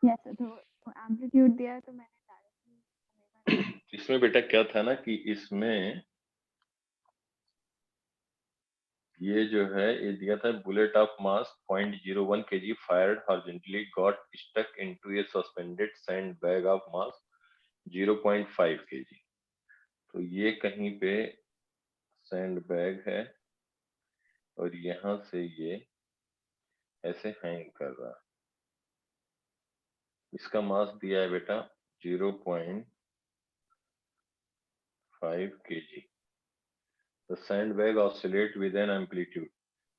Yes sir, तो amplitude दिया है तो मैंने डायरेक्टली इसमें बेटा क्या था ना कि इसमें ये जो है ये दिया था bullet of mass 0.01 kg fired horizontally got stuck into a suspended sand bag of mass 0.5 kg। तो ये कहीं पे सैंड बैग है और यहाँ से ये ऐसे हैंग कर रहा है। इसका मास दिया है बेटा 0.5 kg। The sand bag oscillate with an amplitude.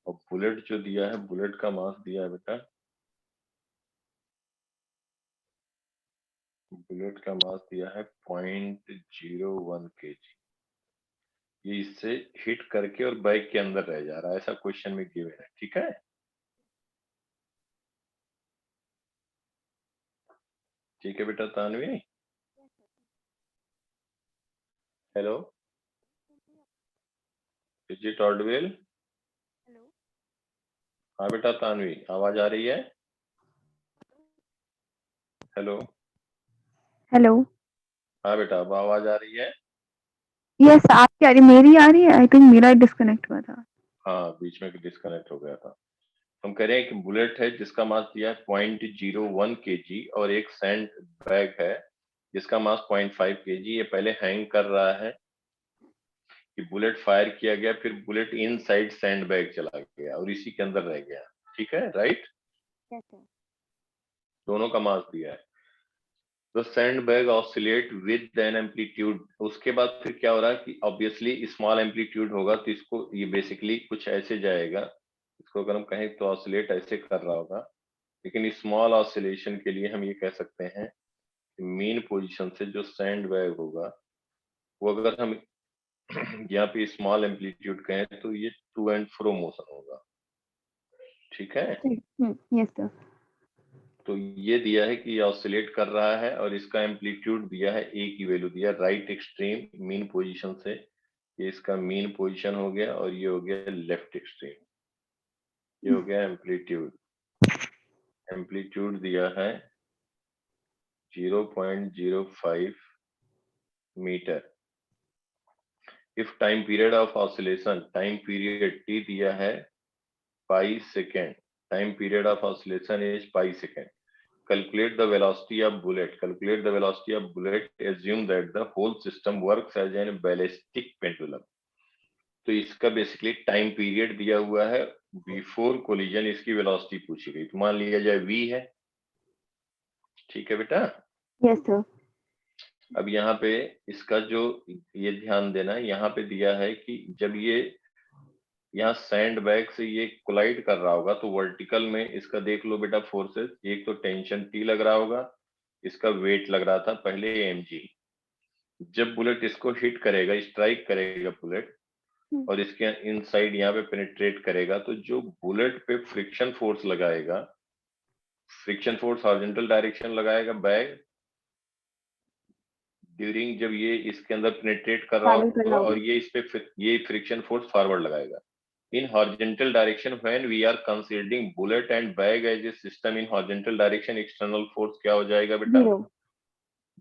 और बुलेट जो दिया है, बुलेट का मास दिया है बेटा, बुलेट का मास दिया है 0.01 kg। ये इससे हिट करके और बैग के अंदर रह जा रहा है, ऐसा क्वेश्चन में गिवन है। ठीक है, ठीक है बेटा। Tanvi, hello, is it audible? Hello हाँ बेटा तानवी, आवाज आ रही है? हेलो। हेलो। हाँ बेटा, अब आवाज आ रही है? यस, आपकी आ रही, मेरी आ रही है? आई थिंक मेरा डिस्कनेक्ट हुआ था। हाँ, बीच में डिस्कनेक्ट हो गया था। हम कह रहे हैं कि बुलेट है जिसका मास दिया है 0.01 kg और एक सैंड बैग है जिसका मास 0.5 kg। ये पहले हैंग कर रहा है कि बुलेट फायर किया गया, फिर bullet in side sand bag चला गया और इसी के अंदर रह गया। ठीक है, राइट। Yes sir. दोनों का मास दिया है। The sand bag oscillate with an amplitude. उसके बाद फिर क्या हो रहा है कि ऑब्वियसली स्मॉल एम्पलीट्यूड होगा तो इसको ये बेसिकली कुछ ऐसे जाएगा। इसको अगर हम कहें तो ऑसिलेट ऐसे कर रहा होगा, लेकिन स्मॉल ऑसिलेशन के लिए हम ये कह सकते हैं मेन पोजीशन से जो सैंड बैग होगा वो अगर हम यहाँ पे स्मॉल एम्पलीट्यूड कहें तो ये टू एंड फ्रो मोशन होगा। ठीक है, यस सर। तो ये दिया है कि ये ऑसिलेट कर रहा है और इसका एम्पलीट्यूड दिया है, ए की वैल्यू दिया राइट एक्सट्रीम मीन पोजीशन से। ये इसका मीन पोजीशन हो गया और ये हो गया लेफ्ट एक्सट्रीम। ये हो गया एम्पलीट्यूड। एम्पलीट्यूड दिया है 0.05 metre. If time period of oscillation, time period t दिया है pi second. Time period of oscillation is pi second. Calculate the velocity of bullet. Calculate the velocity of bullet. Assume that the whole system works as a ballistic pendulum. तो इसका basically time period दिया हुआ है, before collision इसकी velocity पूछी गई। तो मान लिया जाए v है। ठीक है बेटा। Yes sir. अब यहाँ पे इसका जो, ये ध्यान देना, यहाँ पे दिया है कि जब ये यहाँ सैंड बैग से ये कोलाइड कर रहा होगा तो वर्टिकल में इसका देख लो बेटा फोर्सेस। एक तो टेंशन टी लग रहा होगा, इसका वेट लग रहा था पहले mg। जब बुलेट इसको हिट करेगा, स्ट्राइक करेगा बुलेट और इसके इनसाइड यहाँ पे पेनिट्रेट करेगा, तो जो बुलेट पे फ्रिक्शन फोर्स लगाएगा, फ्रिक्शन फोर्स हॉरिजॉन्टल डायरेक्शन लगाएगा बैग ड्यूरिंग जब ये इसके अंदर पेनिट्रेट कर रहा ट्रैवल कर रहा होगा, होगा। और ये इस पे ये फ्रिक्शन फोर्स फॉरवर्ड लगाएगा in horizontal direction when we are considering bullet and bag as a system in horizontal direction। external force क्या हो जाएगा बेटा? जीरो।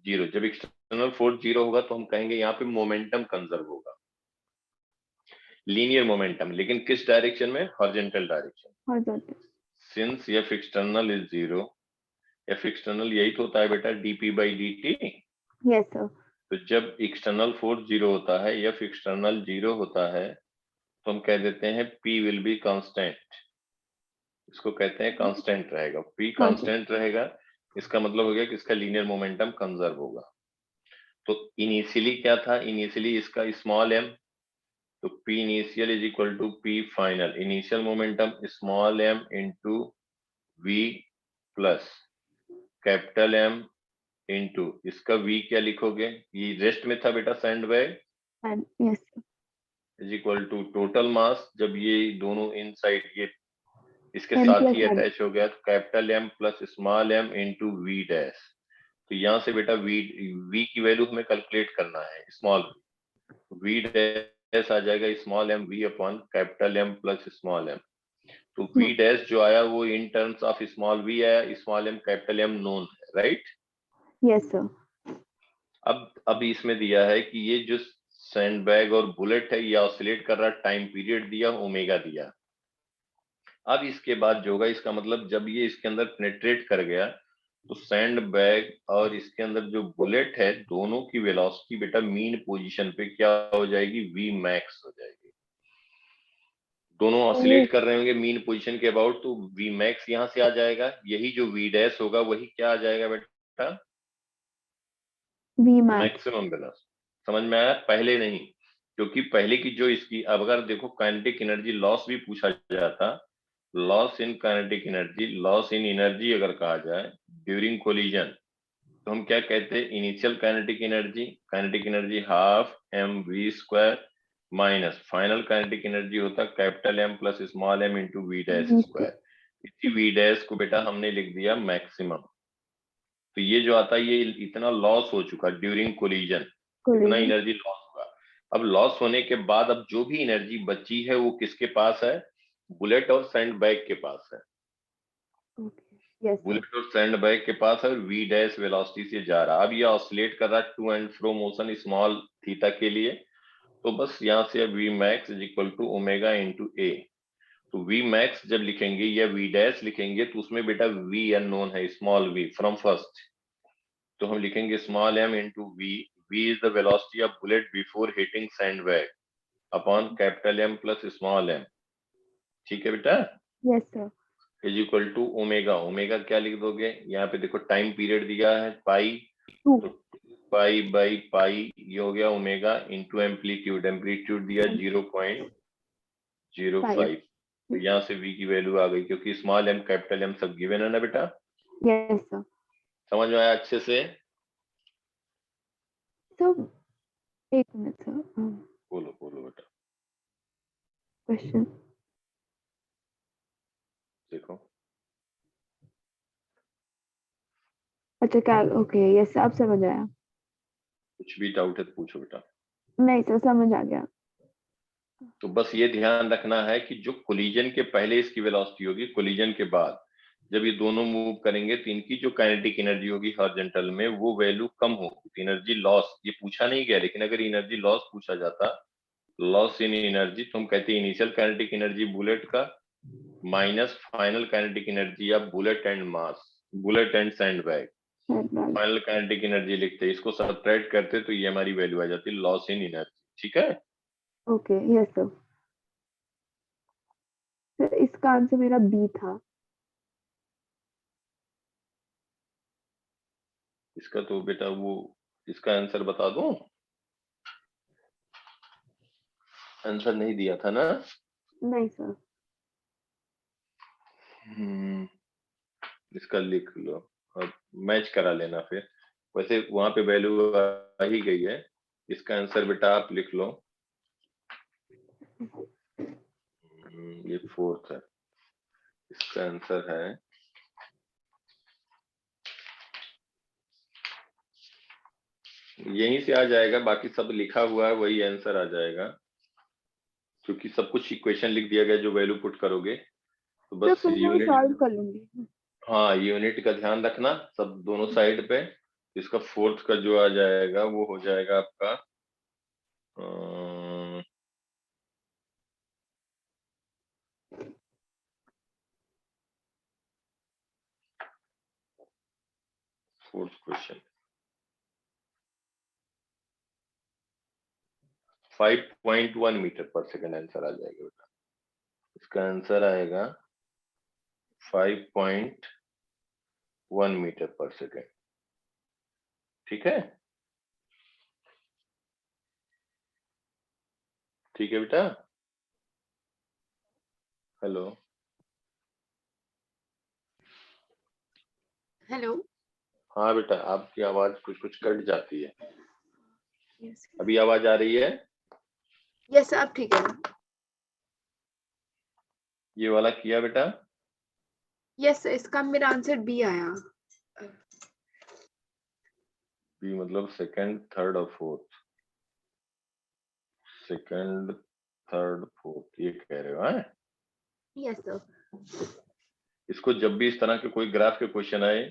जीरो। जब एक्सटर्नल फोर्स जीरो होगा तो हम कहेंगे यहाँ पे मोमेंटम कंजर्व होगा, लीनियर मोमेंटम। लेकिन किस डायरेक्शन में? Horizontal direction. Horizontal. Since F external is zero, F external यही तो होता है बेटा DP by D T. Yes sir. तो जब एक्सटर्नल फोर्स जीरो होता है, एफ एक्सटर्नल जीरो होता है, तो हम कह देते हैं पी विल बी कांस्टेंट। इसको कहते हैं कांस्टेंट रहेगा, पी कांस्टेंट। कांस्टेंट रहेगा। इसका मतलब हो गया कि इसका लीनियर मोमेंटम कंजर्व होगा। तो इनिशियली क्या था? इनिशियली इसका स्मॉल एम, तो P initial is equal to P final. Initial momentum small m into V plus capital M into इसका V क्या लिखोगे? ये रेस्ट में था बेटा sand bag, and yes sir. Is equal to total mass. जब ये दोनों इनसाइड ये इसके एम साथ प्लस ही वन। अटैच हो गया, तो capital M plus small m into V dash. तो यहाँ से बेटा V की वैल्यू हमें कैलकुलेट करना है। स्मॉल V डैश आ जाएगा small m V upon capital M plus small m। तो v डैश जो आया वो in terms of small v आया, small m capital M known है, राइट। Yes sir. अब इसमें दिया है कि ये जो सैंडबैग और बुलेट है ये ऑसिलेट कर रहा, टाइम पीरियड दिया, ओमेगा दिया। अब इसके बाद जो होगा, इसका मतलब जब ये इसके अंदर पेनिट्रेट कर गया तो सैंड बैग और इसके अंदर जो बुलेट है दोनों की वेलोसिटी बेटा मीन पोजीशन पे क्या हो जाएगी, वी मैक्स हो जाएगी। दोनों ऑसिलेट कर रहे होंगे मीन पोजीशन के अबाउट, तो वी मैक्स यहां से आ जाएगा। यही जो वी डैश होगा वही क्या आ जाएगा बेटा, वी मैक्स। Maximum velocity. समझ में आया? पहले नहीं, क्योंकि पहले की जो इसकी, अब अगर देखो काइनेटिक एनर्जी लॉस भी पूछा जाता, loss in kinetic energy, loss in energy अगर कहा जाए ड्यूरिंग कोलिजन, तो हम क्या कहते हैं, initial kinetic energy half M V square minus final kinetic energy होता capital M plus small M into V dash square. इसी वी डैश को बेटा हमने लिख दिया मैक्सिमम। तो ये जो आता है ये इतना लॉस हो चुका ड्यूरिंग कोलिजन, इतना एनर्जी लॉस हुआ। अब लॉस होने के बाद अब जो भी एनर्जी बची है वो किसके पास है, बुलेट और सैंड बैग के पास है। बुलेट और सैंड बैग के पास है और वी डैश वेलोसिटी से जा रहा। अब ये ऑसिलेट कर रहा है to and fro motion small theta के लिए। तो बस यहाँ से V max is equal to omega into A. तो वी मैक्स जब लिखेंगे या वी डैश लिखेंगे तो उसमें बेटा वी अननोन है, स्मॉल वी फ्रॉम फर्स्ट, तो हम लिखेंगे small m into v. V is the velocity of bullet before hitting sand bag upon capital M plus small m। ठीक है बेटा? Yes sir. Is equal to omega. Omega क्या लिख दोगे, यहाँ पे देखो टाइम पीरियड दिया है पाई, तो पाई बाई पाई ये हो गया ओमेगा इंटू एम्पलीट्यूड, एम्पलीट्यूड दिया 0.05। तो यहाँ से v की वैल्यू आ गई, क्योंकि स्मॉल m कैपिटल M सब गिवन है ना बेटा। Yes sir. समझ में आया अच्छे से? तो एक मिनट सर, बोलो बोलो बेटा। क्वेश्चन देखो अच्छा क्या, ओके यस अब समझ आया। कुछ भी डाउट है तो पूछो बेटा। नहीं सर समझ आ गया। तो बस ये ध्यान रखना है कि जो कोलिजन के पहले इसकी वेलोसिटी होगी, कोलिजन के बाद जब ये दोनों मूव करेंगे तो इनकी जो काइनेटिक एनर्जी होगी हॉरिजॉन्टल में वो वैल्यू कम होगी। एनर्जी लॉस ये पूछा नहीं गया, लेकिन अगर एनर्जी लॉस पूछा जाता, लॉस इन एनर्जी, तो हम कहते हैं इनिशियल काइनेटिक एनर्जी बुलेट का minus final kinetic energy of bullet and mass, bullet and sand bag. Final kinetic energy लिखते हैं, इसको सब्ट्रैक्ट करते तो ये हमारी वैल्यू आ जाती है लॉस इन एनर्जी। ठीक है? Okay yes sir. सर इसका आंसर मेरा बी था। इसका तो बेटा वो, इसका आंसर बता दूं? आंसर नहीं दिया था ना? नहीं सर। इसका लिख लो, अब मैच करा लेना फिर। वैसे वहां पे वैल्यू आ ही गई है। इसका आंसर बेटा आप लिख लो, ये फोर्थ है। इसका आंसर है यहीं से आ जाएगा, बाकी सब लिखा हुआ है वही आंसर आ जाएगा, क्योंकि सब कुछ इक्वेशन लिख दिया गया जो वैल्यू पुट करोगे। तो तो बस फिर मैं यूनिट, सॉल्व कर लूंगी। हाँ यूनिट का ध्यान रखना सब दोनों साइड पे। इसका फोर्थ का जो आ जाएगा वो हो जाएगा आपका फोर्थ क्वेश्चन 5.1 मीटर पर सेकंड आंसर आ जाएगा बेटा। इसका आंसर आएगा 5.1 मीटर पर सेकंड। ठीक है? ठीक है बेटा? Hello hello. हाँ बेटा, आपकी आवाज कुछ कुछ कट जाती है। यस अभी आवाज आ रही है? यस अब ठीक है। ये वाला किया बेटा? यस इसका मेरा आंसर बी आया। बी मतलब सेकंड थर्ड और फोर्थ, सेकंड थर्ड फोर्थ ये कह रहे हो? हाँ यस सर। इसको जब भी इस तरह के कोई ग्राफ के क्वेश्चन आए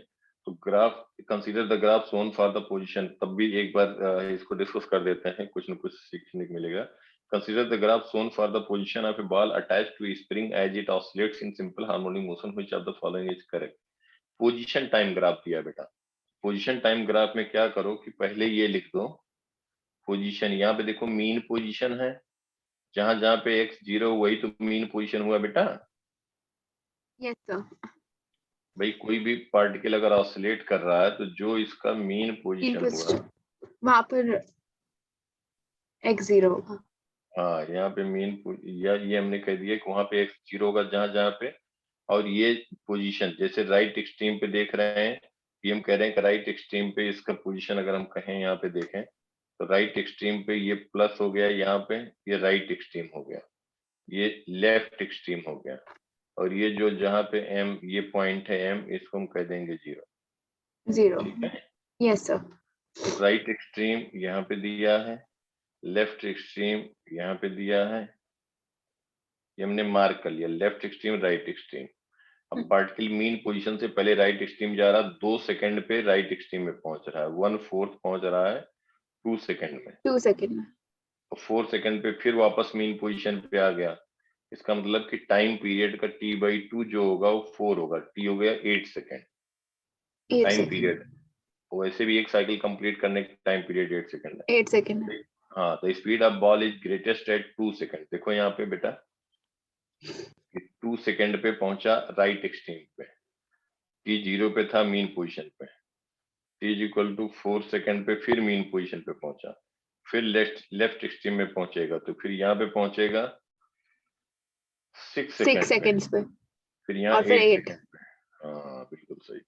तो graph consider the graph shown for the position, तब भी एक बार इसको डिस्कस कर देते हैं, कुछ न कुछ सीखने को मिलेगा। Consider the graph shown for the position of a ball attached to a spring as it oscillates in simple harmonic motion, which of the following is correct. Position time graph दिया बेटा। पोजीशन टाइम ग्राफ में क्या करो कि पहले ये लिख दो पोजीशन, यहाँ पे देखो मीन पोजीशन है, जहां जहां पे x 0 वही तो मीन पोजीशन हुआ बेटा। यस सर, भाई कोई भी पार्टिकल अगर ऑसिलेट कर रहा है तो जो इसका मीन पोजीशन हुआ, वहां पर x0 होगा। हाँ यहाँ पे मीन या ये हमने कह दिया कि वहां पे x 0 होगा जहां जहां पे, और ये पोजीशन जैसे राइट एक्सट्रीम पे देख रहे हैं, ये हम कह रहे हैं कि राइट एक्सट्रीम पे इसका पोजीशन अगर हम कहें यहाँ पे देखें तो राइट एक्सट्रीम पे ये प्लस हो गया, यहाँ पे ये राइट एक्सट्रीम हो गया, ये लेफ्ट एक्सट्रीम हो गया, और ये जो जहाँ पे m ये पॉइंट है m, इसको हम कह देंगे 0। ठीक है, यस सर। राइट एक्सट्रीम यहाँ पे दिया है, लेफ्ट एक्सट्रीम यहाँ पे दिया है, ये हमने मार्क कर लिया, लेफ्ट एक्सट्रीम राइट एक्सट्रीम। अब पार्टिकल मीन पोजीशन से पहले राइट एक्सट्रीम जा रहा, 2 सेकंड पे राइट एक्सट्रीम में पहुंच रहा है, 1/4 पहुंच रहा है 2 सेकंड में, 2 सेकंड में। 4 सेकंड पे फिर वापस मीन पोजीशन पे आ गया। इसका मतलब कि टाइम पीरियड का t/2 जो होगा वो 4 होगा, t हो गया 8 सेकंड टाइम पीरियड। वैसे भी एक साइकिल कंप्लीट करने का टाइम पीरियड 8 सेकंड है। 8 सेकंड। हाँ, तो speed of ball is greatest at 2 second. देखो यहाँ पे बेटा 2 सेकंड पे पहुंचा राइट एक्सट्रीम पे, t 0 पे था मीन पोजीशन पे, t = 4 सेकंड पे फिर मीन पोजीशन पे पहुंचा, फिर लेफ्ट एक्सट्रीम में पहुंचेगा तो फिर यहाँ पे पहुंचेगा 6 सेकंड पे, फिर यहाँ 8 सेकंड पे। हाँ बिल्कुल सही।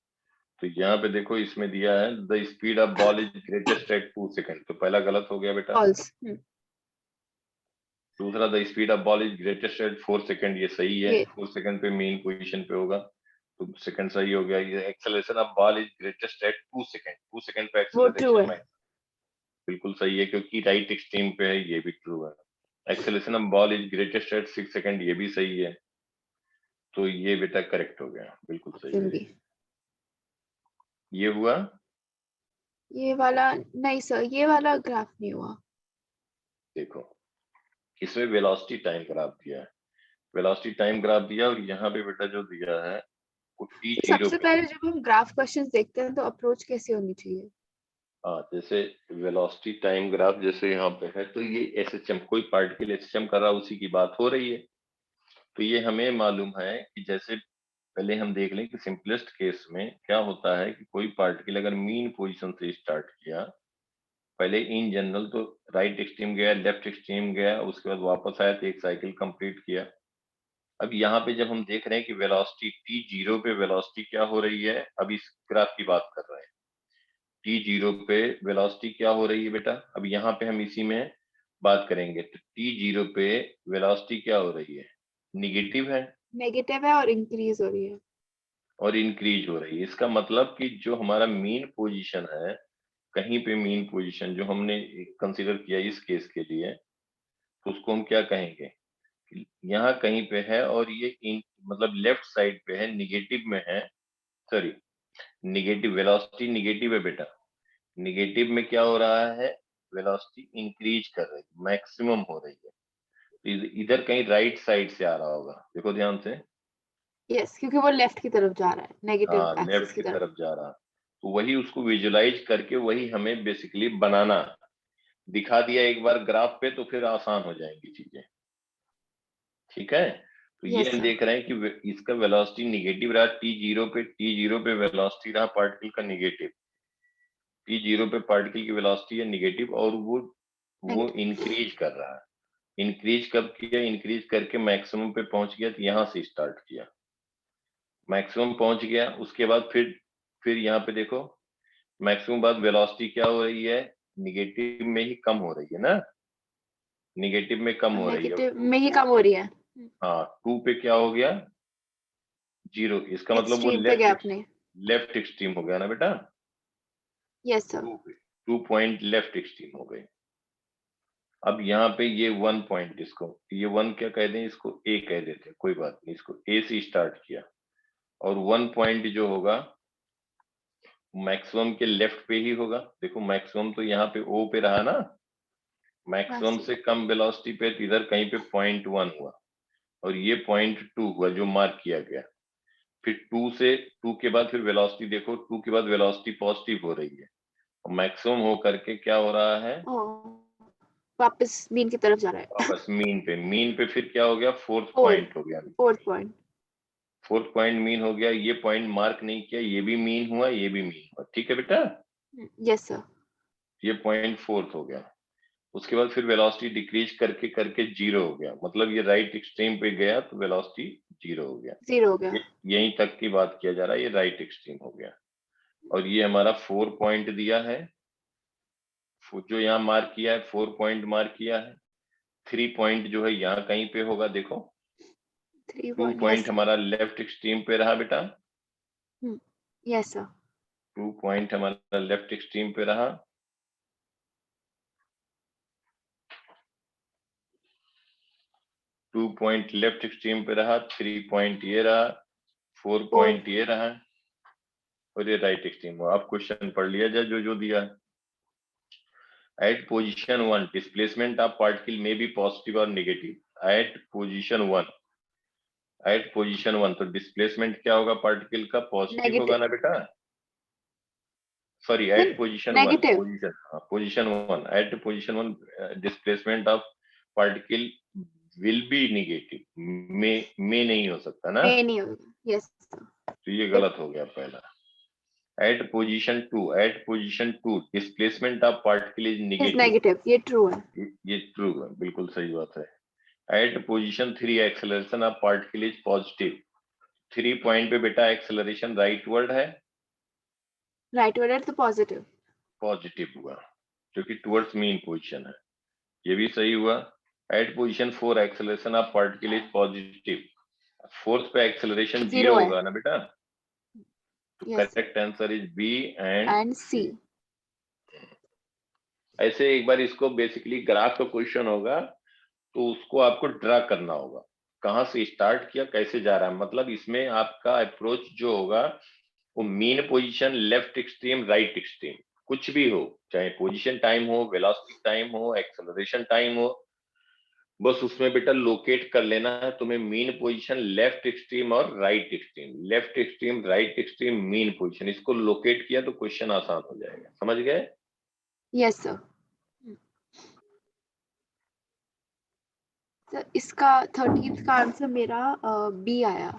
तो यहाँ पे देखो इसमें दिया है the speed of ball is greatest at 2 second, तो पहला गलत हो गया बेटा। दूसरा the speed of ball is greatest at 4 second, ये सही है, 4 सेकंड पे मेन पोजीशन पे होगा तो सेकंड सही हो गया। ये acceleration of ball is greatest at 2 second, 2 second पे एक्सेलरेशन में बिल्कुल सही है क्योंकि राइट एक्सट्रीम पे है, ये भी ट्रू है। Acceleration of ball is greatest at 6 second, ये भी सही है, तो ये बेटा करेक्ट हो गया, बिल्कुल सही है। ये हुआ, ये वाला नहीं सर, ये वाला ग्राफ नहीं हुआ। देखो इसमें वेलोसिटी टाइम ग्राफ दिया है, वेलोसिटी टाइम ग्राफ दिया, और यहाँ पे बेटा जो दिया है वो t0 सबसे पहले जब हम ग्राफ क्वेश्चंस देखते हैं तो अप्रोच कैसे होनी चाहिए? हाँ, जैसे वेलोसिटी टाइम ग्राफ जैसे यहाँ पे है तो ये एसएचएम, कोई पार्टिकल एसएचएम कर रहा है उसी की बात हो रही है, तो ये हमें मालूम है कि जैसे पहले हम देख लें कि सिंपलेस्ट केस में क्या होता है कि कोई पार्टिकल अगर मीन पोजीशन से स्टार्ट किया, पहले इन जनरल तो राइट एक्सट्रीम गया, लेफ्ट एक्सट्रीम गया, उसके बाद वापस आया तो एक साइकिल कंप्लीट किया। अब यहाँ पे जब हम देख रहे हैं कि वेलोसिटी t0 पे वेलोसिटी क्या हो रही है, अब इस ग्राफ की बात कर रहे हैं, t0 पे वेलोसिटी क्या हो रही है बेटा, अब यहाँ पे हम इसी में बात करेंगे। तो t0 पे वेलोसिटी क्या हो रही है, निगेटिव है, नेगेटिव है और इंक्रीज हो रही है, और इंक्रीज हो रही है। इसका मतलब कि जो हमारा मीन पोजीशन है, कहीं पे मीन पोजीशन जो हमने कंसीडर किया इस केस के लिए, तो उसको हम क्या कहेंगे, यहाँ कहीं पे है और ये मतलब लेफ्ट साइड पे है, निगेटिव में है, सॉरी निगेटिव, वेलोसिटी निगेटिव है बेटा। निगेटिव में क्या हो रहा है, वेलोसिटी इंक्रीज कर रही है, मैक्सिमम हो रही है, तो इधर कहीं राइट साइड से आ रहा होगा, देखो ध्यान से। यस, क्योंकि वो लेफ्ट की तरफ जा रहा है, नेगेटिव एक्सिस लेफ्ट की तरफ जा रहा, तो वही उसको विजुलाइज करके वही हमें बेसिकली बनाना, दिखा दिया एक बार ग्राफ पे तो फिर आसान हो जाएंगी चीजें, ठीक है। तो ये हम देख रहे हैं कि इसका वेलोसिटी निगेटिव रहा t0 पे, t0 पे वेलोसिटी रहा पार्टिकल का निगेटिव, t0 पे पार्टिकल की वेलोसिटी है निगेटिव, और वो इंक्रीज कर रहा है। इंक्रीज कब किया, इंक्रीज करके मैक्सिमम पे पहुंच गया, तो यहाँ से स्टार्ट किया, मैक्सिमम पहुंच गया, उसके बाद फिर यहाँ पे देखो मैक्सिमम बाद वेलोसिटी क्या हो रही है, निगेटिव में ही कम हो रही है ना, निगेटिव में कम हो रही है, नेगेटिव में ही कम हो रही है। हाँ 2 पे क्या हो गया 0, इसका मतलब वो लेफ्ट एक्सट्रीम हो गया ना बेटा। Yes sir. 2 point left extreme हो गए, अब यहाँ पे ये 1 पॉइंट, इसको ये 1 क्या कह दें, इसको ए कह देते हैं, कोई बात नहीं, इसको ए से स्टार्ट किया और 1 पॉइंट जो होगा मैक्सिमम के लेफ्ट पे ही होगा। देखो मैक्सिमम तो यहाँ पे ओ पे रहा ना, मैक्सिमम से कम वेलोसिटी पे तो इधर कहीं पे 0.1 हुआ और ये 0.2 हुआ जो मार्क किया गया। फिर 2 के बाद फिर वेलोसिटी देखो, 2 के बाद वेलोसिटी पॉजिटिव हो रही है और मैक्सिमम हो करके क्या हो रहा है, वापस मीन की तरफ जा रहा है। वापस मीन पे फिर क्या हो गया, फोर्थ पॉइंट हो गया, फोर्थ पॉइंट मीन हो गया। ये पॉइंट मार्क नहीं किया, ये भी मीन हुआ, ये भी मीन हुआ, ठीक है बेटा। Yes sir. ये पॉइंट फोर्थ हो गया। उसके बाद फिर वेलोसिटी डिक्रीज करके करके 0 हो गया, मतलब ये राइट एक्सट्रीम पे गया तो वेलोसिटी 0 हो गया। 0 हो गया। यहीं तक की बात किया जा रहा है, ये राइट एक्सट्रीम हो गया। और ये हमारा 4 पॉइंट दिया है, जो यहाँ मार्क किया है 4 पॉइंट मार्क किया है। 3 पॉइंट जो है यहाँ कहीं पे होगा, देखो 2 पॉइंट हमारा लेफ्ट एक्सट्रीम पे रहा बेटा। Yes sir. 2 पॉइंट हमारा लेफ्ट एक्सट्रीम पे रहा। टू पॉइंट लेफ्ट एक्सट्रीम पे रहा, 3 पॉइंट ये रहा, 4 पॉइंट ये रहा और ये राइट एक्सट्रीम हुआ। आप क्वेश्चन पढ़ लिया जाए जो दिया है। At position 1 displacement of particle में बी पॉजिटिव और नेगेटिव। एट पोजीशन 1 तो डिस्प्लेसमेंट क्या होगा पार्टिकल का, पॉजिटिव होगा ना बेटा। Sorry, at position 1 at position 1 displacement of particle will be negative, में नहीं हो सकता ना, में नहीं होगा। यस तो ये गलत हो गया पहला। At position 2 displacement of particle is negative, ये ट्रू है। ये ट्रू है, बिल्कुल सही बात है। At position 3 acceleration of particle is positive. 3 point पे बेटा एक्सेलरेशन राइट वर्ड है, राइट वर्ड है तो पॉजिटिव हुआ क्योंकि टुवर्ड्स मीन पोजीशन है, ये भी सही हुआ। At position 4 acceleration of particle is positive. Fourth पे एक्सेलरेशन 0 होगा ना बेटा, तो correct answer is B and C. ऐसे एक बार इसको बेसिकली ग्राफ का क्वेश्चन होगा तो उसको आपको ड्रा करना होगा, कहां से स्टार्ट किया कैसे जा रहा है, मतलब इसमें आपका अप्रोच जो होगा वो mean position, left extreme, right extreme, कुछ भी हो, चाहे पोजीशन टाइम हो, वेलोसिटी टाइम हो, एक्सेलरेशन टाइम हो, बस उसमें बेटा लोकेट कर लेना है तुम्हें मीन पोजीशन, लेफ्ट एक्सट्रीम और right extreme, left extreme, right extreme, mean position, इसको लोकेट किया तो क्वेश्चन आसान हो जाएगा। समझ गए? Yes sir. तो इसका 13th का आंसर मेरा बी आया।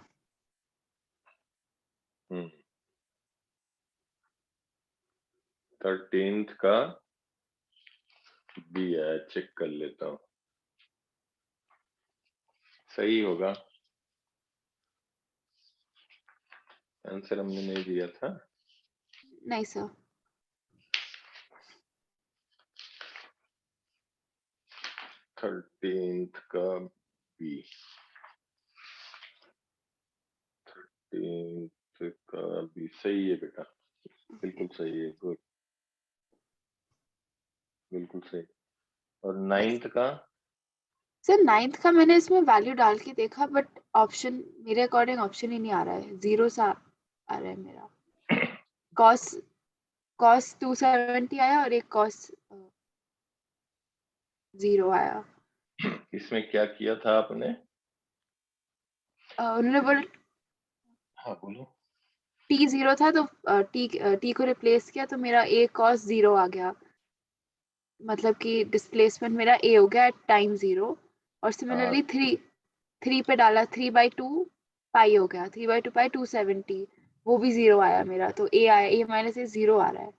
13th का बी आया, चेक कर लेता हूँ, सही होगा। आंसर हमने नहीं दिया था। नहीं सर। 13th का बी, 13th का बी सही है बेटा, बिल्कुल सही है, गुड, बिल्कुल सही। और 9th का सर 9th का मैंने इसमें वैल्यू डाल के देखा बट ऑप्शन मेरे अकॉर्डिंग ऑप्शन ही नहीं आ रहा है, 0 सा आ रहा है मेरा। कॉस 270 आया और एक कॉस 0 आया। इसमें क्या किया था आपने? उन्होंने बोला हाँ बोलो। t 0 था तो t को रिप्लेस किया तो मेरा a cos 0 आ गया, मतलब कि डिस्प्लेसमेंट मेरा a हो गया टाइम 0। और सिमिलरली 3 पे डाला, 3/2 पाई हो गया, 3/2 पाई 270, वो भी 0 आया मेरा, तो a आया, a माइनस a 0 आ रहा है।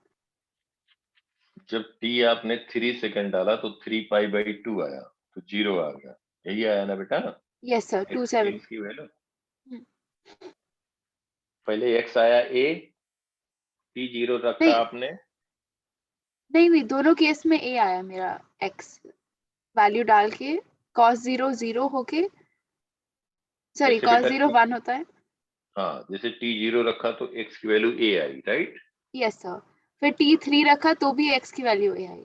जब t आपने 3 सेकंड डाला तो 3π/2 आया तो 0 आ गया, यही आया ना बेटा? Yes sir. 270 की वैल्यू पहले x आया a, t 0 रखा आपने, नहीं दोनों केस में a आया मेरा, x वैल्यू डाल के cos 0 0 होके, सॉरी cos 0 1 होता है। हाँ, जैसे t 0 रखा तो x की value a I, right? Yes sir. फिर t 3 रखा तो भी x की वैल्यू a आई।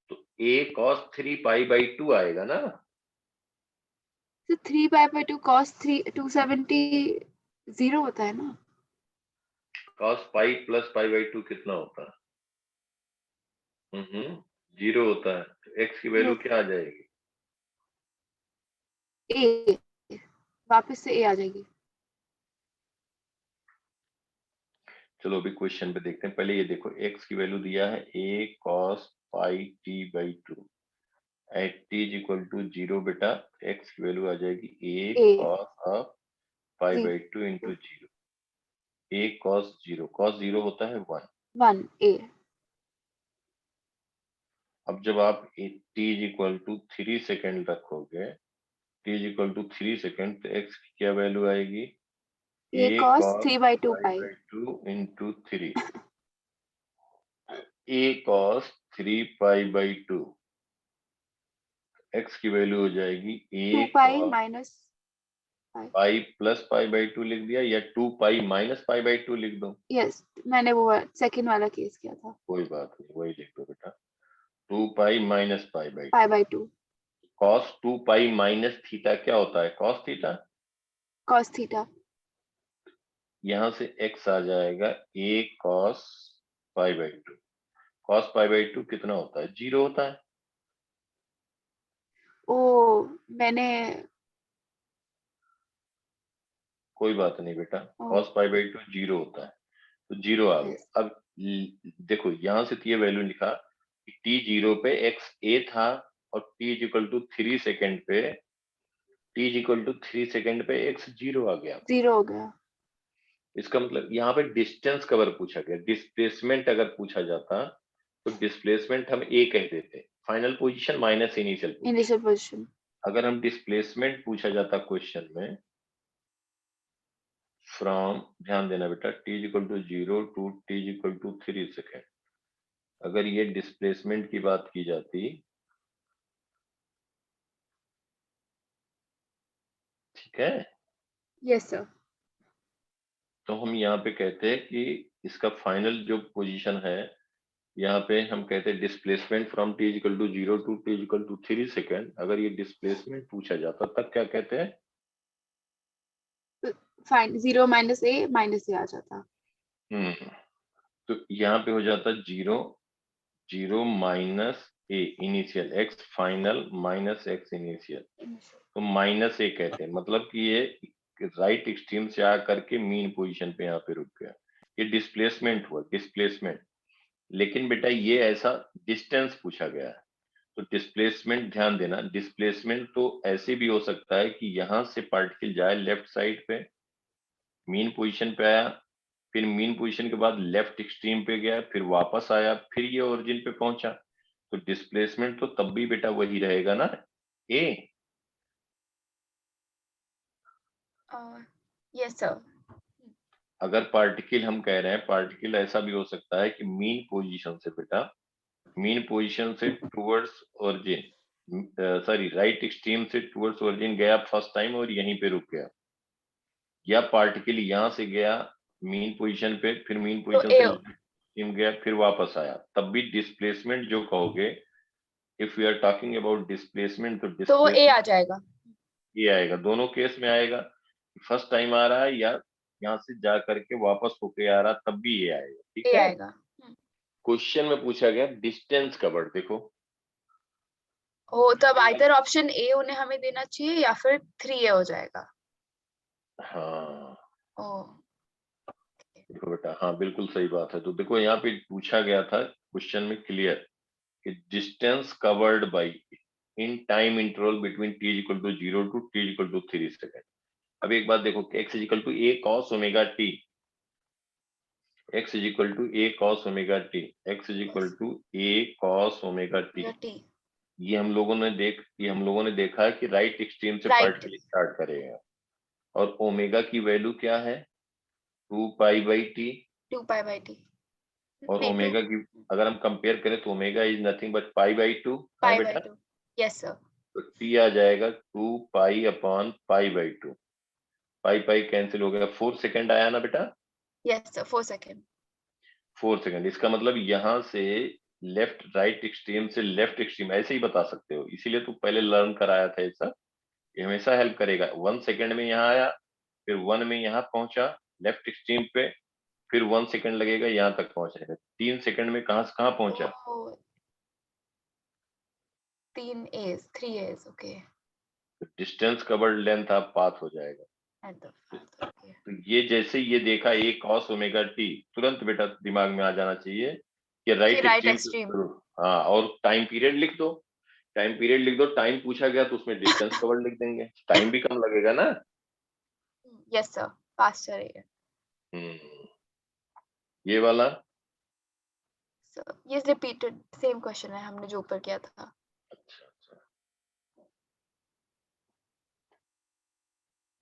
तो a cos 3 पाई बाई 2 आएगा ना। तो 3 पाई बाई 2 cos 270 0 होता है ना। cos pi plus pi by 2 कितना होता है? 0 होता है। तो x की वैल्यू क्या आ जाएगी? ए, वापस से ए आ जाएगी। चलो अभी क्वेश्चन पे देखते हैं। पहले ये देखो, x की वैल्यू दिया है a cos pi t by 2 at t is equal to 0 बेटा। x की वैल्यू आ जाएगी a a cos of pi by 2 into 0। a cos 0 होता है 1। 1 ए। अब जब आप t is equal to 3 second रखोगे, t is equal to 3 second, तो x की क्या वैल्यू आएगी? ए a cos cos 3 बाई 2 pi pi. By 2 into 3। a cos 3 pi by 2, x की वैल्यू हो जाएगी 2 a pi cos minus pi plus pi by 2 लिख दिया, या 2 पाई माइनस पाई बाई 2 लिख दो? यस, मैंने वो सेकंड वाला केस किया था। कोई बात नहीं, वही लिख दो बेटा। 2 pi minus pi by pi by 2 cos 2 pi minus theta क्या होता है? cos theta. cos theta. यहां से x आ जाएगा a cos pi by 2। cos pi by 2 कितना होता है? 0 होता है। ओ मैंने कोई बात नहीं बेटा, ओ, cos पाई बाई 2 0 होता है, तो 0 आ यस गया। अब देखो यहां से तो ये वैल्यू लिखा कि t 0 पे x a था, और t is equal to 3 second पे x 0 आ गया। 0 हो गया। इसका मतलब यहाँ पे डिस्टेंस कवर पूछा गया। डिस्प्लेसमेंट अगर पूछा जाता तो डिस्प्लेसमेंट हम a कह देते, final position minus initial position. Initial position. अगर हम डिस्प्लेसमेंट पूछा जाता क्वेश्चन में फ्रॉम, ध्यान देना बेटा, t is equal to 0 to t is equal to 3 second, अगर ये डिस्प्लेसमेंट की बात की जाती, ठीक है, यस सर। तो हम यहाँ पे कहते हैं कि इसका फाइनल जो पोजीशन है, यहाँ पे हम कहते हैं displacement from t equal to 0 to t equal to 3 second. अगर ये डिस्प्लेसमेंट पूछा जाता तब क्या कहते हैं? फाइन 0 माइनस ए आ जाता। तो यहाँ पे हो जाता 0 minus A initial, x final minus x initial, तो माइनस ए कहते हैं। मतलब कि ये राइट एक्सट्रीम से आकर के मीन पोजीशन पे यहाँ पे रुक गया, ये डिस्प्लेसमेंट हुआ, डिस्प्लेसमेंट। लेकिन बेटा ये ऐसा डिस्टेंस पूछा गया है, तो डिस्प्लेसमेंट ध्यान देना, डिस्प्लेसमेंट तो ऐसे भी हो सकता है कि यहां से पार्टिकल जाए लेफ्ट साइड पे, मीन पोजीशन पे आया, फिर मीन पोजीशन के बाद लेफ्ट एक्सट्रीम पे गया, फिर वापस आया, फिर ये ओरिजिन पे पहुंचा, तो डिस्प्लेसमेंट तो तब भी बेटा वही रहेगा ना, ए। Yes sir. अगर पार्टिकल हम कह रहे हैं, पार्टिकल ऐसा भी हो सकता है कि मीन पोजीशन से बेटा, मीन पोजीशन से towards origin, sorry right extreme से टुवर्ड्स ओरिजिन गया फर्स्ट टाइम और यहीं पे रुक गया, या पार्टिकल यहां से गया मीन पोजीशन पे, फिर मीन पोजीशन से एक्सट्रीम गया, फिर वापस आया, तब भी डिस्प्लेसमेंट जो कहोगे, if we are talking about displacement, तो तो ए डिस्प्लेसमेंट आ जाएगा। ये आएगा, दोनों केस में आएगा। फर्स्ट टाइम आ रहा है या यहाँ से जा करके वापस होके आ रहा, तब भी ये आएगा, ठीक ए है। आएगा। क्वेश्चन में पूछा गया डिस्टेंस कवर्ड, देखो ओ तब आइदर ऑप्शन ए उन्हें हमें देना चाहिए या फिर 3 ए हो जाएगा। हाँ ओ देखो बेटा, हाँ बिल्कुल सही बात है। तो देखो यहाँ पे पूछा गया था क्वेश्चन में क्लियर कि distance covered by in time interval between t equal to 0 to t equal to 3 second. अब एक बात देखो, x equal to a cos omega t, x equal to a cos omega t, x equal to a cos omega t। ये हम लोगों ने देखा है कि राइट एक्सट्रीम से पार्टिकल स्टार्ट करेगा, और ओमेगा की वैल्यू क्या है? 2 pi by t. 2 pi by T. और ओमेगा की अगर हम कंपेयर करें तो omega is nothing but pi by 2 है बेटा। Yes sir. तो टी आ जाएगा 2 pi upon pi by 2, pi pi cancel हो गया, 4 सेकेंड आया ना बेटा। Yes sir 4 second. 4 सेकेंड, इसका मतलब यहाँ से लेफ्ट राइट एक्सट्रीम से लेफ्ट एक्सट्रीम ऐसे ही बता सकते हो, इसीलिए तू पहले लर्न कराया था ऐसा, ये हमेशा हेल्प करेगा। 1 सेकंड में यहाँ आया, फिर 1 में यहाँ पहुंचा लेफ्ट एक्सट्रीम पे, फिर 1 सेकंड लगेगा यहाँ तक पहुंचेगा, 3 सेकंड में कहां से कहां पहुंचा। 3 A's 3 A's okay distance covered length आप पाथ हो जाएगा। एट द पाथ ओके तो ये जैसे ये देखा ए कॉस ओमेगा टी, तुरंत बेटा दिमाग में आ जाना चाहिए कि राइट right एक्सट्रीम से extreme. शुरू। हाँ, और टाइम पीरियड लिख दो, टाइम पीरियड लिख दो, टाइम पूछा गया तो उसमें डिस्टेंस कवर्ड लिख देंगे, टाइम भी कम लगेगा ना। यस सर फास्टर है ये वाला सर ये रिपीटेड सेम क्वेश्चन है हमने जो ऊपर किया था। अच्छा अच्छा,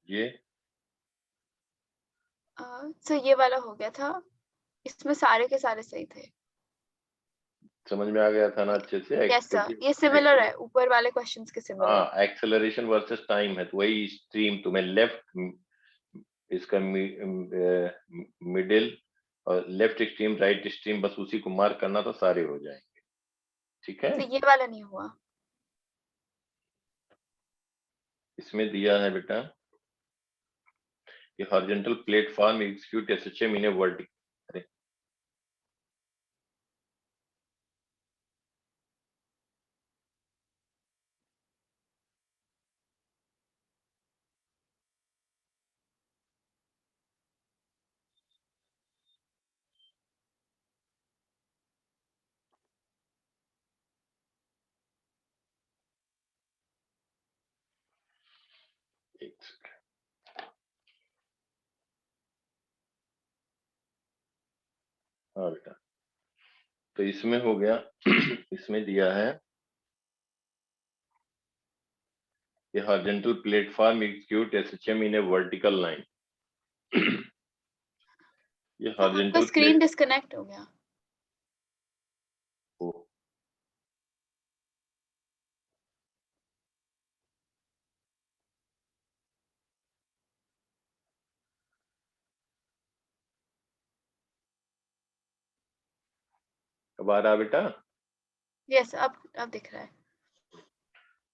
ये सर ये वाला हो गया था, इसमें सारे के सारे सही थे। समझ में आ गया था ना अच्छे से। यस सर ये सिमिलर है, ऊपर वाले क्वेश्चंस के सिमिलर। हाँ, एक्सेलरेशन वर्सेस टाइम है, तो वही स्ट्रीम तुम्हें लेफ्ट इसका मिडिल और लेफ्ट एक्सट्रीम राइट एक्सट्रीम, बस उसी को मार्क करना तो सारे हो जाएंगे। ठीक है, तो ये वाला नहीं हुआ। इसमें दिया है बेटा कि हॉरिजॉन्टल प्लेटफॉर्म एग्जीक्यूट एसएचएम इन ए वर्टिकल। अरे एक सेकंड, हाँ बेटा, तो इसमें हो गया इसमें दिया है कि हॉरिजॉन्टल प्लेटफॉर्म एग्जीक्यूट एसएचएम इन ए वर्टिकल लाइन। ये आपका हॉरिजॉन्टल स्क्रीन डिस्कनेक्ट हो गया। अब आ रहा बेटा? यस अब दिख रहा है।